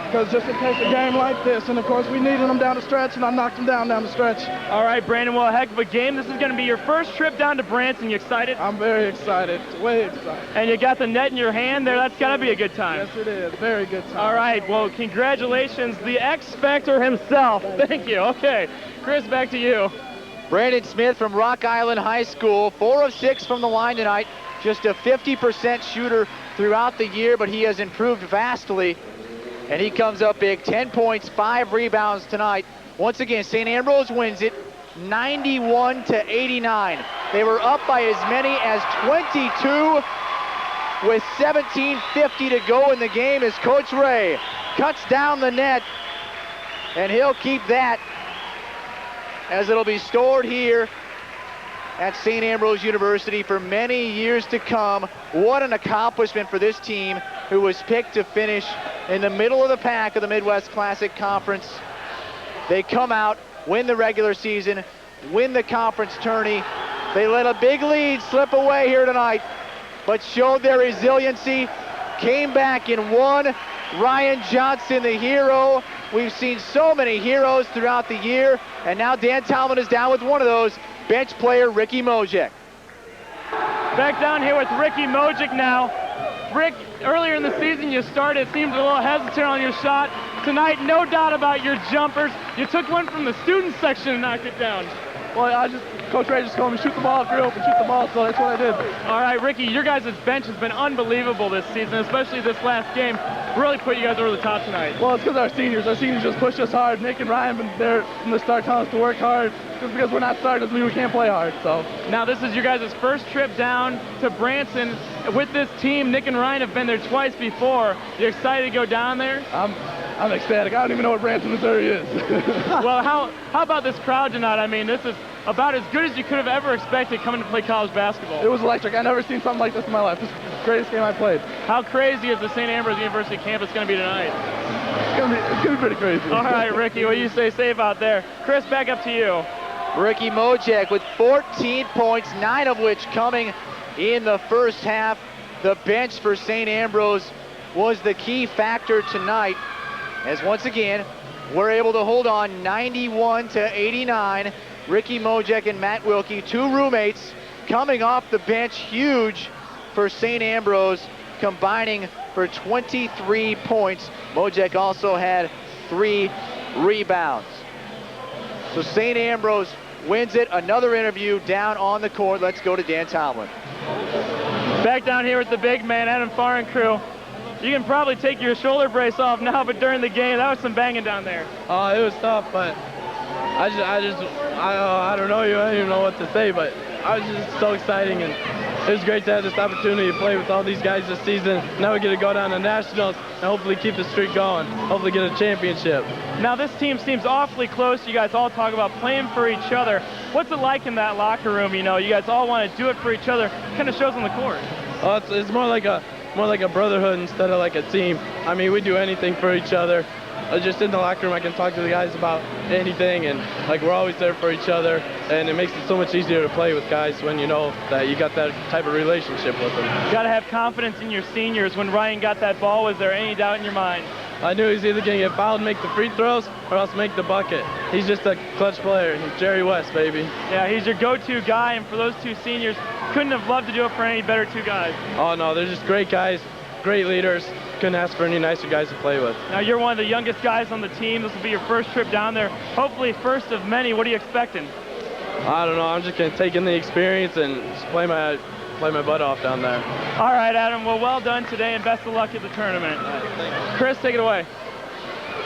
because just in case a game like this, and of course we needed them down the stretch, and I knocked them down the stretch. All right, Brandon, well, a heck of a game. This is going to be your first trip down to Branson. You excited? I'm very excited, way excited. And you got the net in your hand there. That's got to be a good time. Yes, it is. Very good time. All right, well, congratulations, the X Factor himself. Thank you. Okay, Chris, back to you. Brandon Smith from Rock Island High School, 4 of 6 from the line tonight. Just a 50% shooter throughout the year, but he has improved vastly. And he comes up big, 10 points, 5 rebounds tonight. Once again, St. Ambrose wins it 91-89. They were up by as many as 22 with 17:50 to go in the game as Coach Ray cuts down the net, and he'll keep that as it'll be stored here at St. Ambrose University for many years to come. What an accomplishment for this team, who was picked to finish in the middle of the pack of the Midwest Classic Conference. They come out, win the regular season, win the conference tourney. They let a big lead slip away here tonight, but showed their resiliency, came back and won. Ryan Johnson, the hero. We've seen so many heroes throughout the year, and now Dan Tomlin is down with one of those, bench player Ricky Mojek. Back down here with Ricky Mojek now. Rick, earlier in the season you started, seemed a little hesitant on your shot. Tonight, no doubt about your jumpers. You took one from the student section and knocked it down. Well, Coach Ray just told me shoot the ball, if you're open, shoot the ball, so that's what I did. All right, Ricky, your guys' bench has been unbelievable this season, especially this last game. Really put you guys over the top tonight. Well, it's because our seniors just push us hard. Nick and Ryan have been there from the start telling us to work hard. Just because we're not starting doesn't mean we can't play hard, so. Now, this is your guys' first trip down to Branson. With this team, Nick and Ryan have been there twice before. You excited to go down there? I'm ecstatic. I don't even know what Branson, Missouri is. Well, how about this crowd tonight? I mean, this is about as good as you could have ever expected coming to play college basketball. It was electric. I've never seen something like this in my life. This is the greatest game I played. How crazy is the St. Ambrose University campus going to be tonight? It's gonna be pretty crazy. All right, Ricky, what do you say safe out there? Chris, back up to you. Ricky Mojek with 14 points, 9 of which coming in the first half. The bench for St. Ambrose was the key factor tonight, as once again, we're able to hold on 91-89. Ricky Mojek and Matt Wilkie, 2 roommates, coming off the bench, huge for St. Ambrose, combining for 23 points. Mojek also had 3 rebounds. So St. Ambrose wins it. Another interview down on the court. Let's go to Dan Tomlin. Back down here with the big man, Adam Farr and crew. You can probably take your shoulder brace off now, but during the game, that was some banging down there. It was tough, but I don't know. I don't even know what to say, but I was just so exciting, and it was great to have this opportunity to play with all these guys this season. Now we get to go down to nationals and hopefully keep the streak going, hopefully get a championship. Now this team seems awfully close. You guys all talk about playing for each other. What's it like in that locker room? You know, you guys all want to do it for each other. Kind of shows on the court. It's more like a brotherhood instead of like a team. I mean, we do anything for each other. just in the locker room, I can talk to the guys about anything, and like we're always there for each other, and it makes it so much easier to play with guys when you know that you got that type of relationship with them. You got to have confidence in your seniors. When Ryan got that ball, was there any doubt in your mind? I knew he was either going to get fouled and make the free throws or else make the bucket. He's just a clutch player. He's Jerry West, baby. Yeah, he's your go-to guy, and for those two seniors, couldn't have loved to do it for any better two guys. Oh, no, they're just great guys, great leaders. Couldn't ask for any nicer guys to play with. Now, you're one of the youngest guys on the team. This will be your first trip down there. Hopefully, first of many. What are you expecting? I don't know. I'm just going to take in the experience and just play my butt off down there. All right, Adam. Well done today, and best of luck at the tournament. Chris, take it away.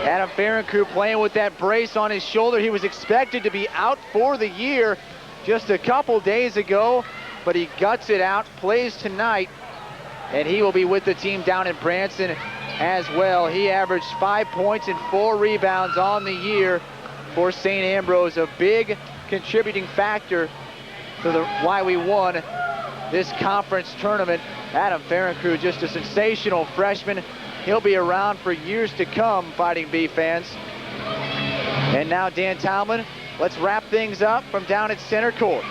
Adam Ferencrew playing with that brace on his shoulder. He was expected to be out for the year just a couple days ago, but he guts it out, plays tonight, and he will be with the team down in Branson as well. He averaged 5 points and 4 rebounds on the year for St. Ambrose, a big contributing factor to why we won this conference tournament. Adam Ferencrew, just a sensational freshman. He'll be around for years to come, Fighting B fans. And now Dan Tomlin, let's wrap things up from down at center court.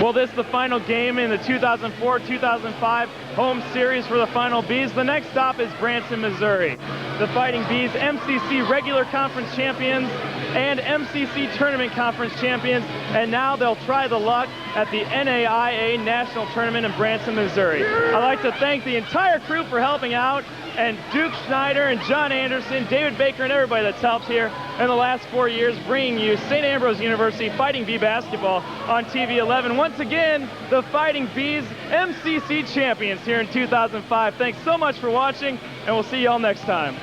Well, this is the final game in the 2004-2005 home series for the Final Bees. The next stop is Branson, Missouri. The Fighting Bees, MCC regular conference champions and MCC tournament conference champions, and now they'll try the luck at the NAIA National Tournament in Branson, Missouri. I'd like to thank the entire crew for helping out, and Duke Schneider and John Anderson, David Baker, and everybody that's helped here in the last 4 years, bringing you St. Ambrose University Fighting Bee basketball on TV 11. Once again, the Fighting Bees MCC champions here in 2005. Thanks so much for watching, and we'll see you all next time.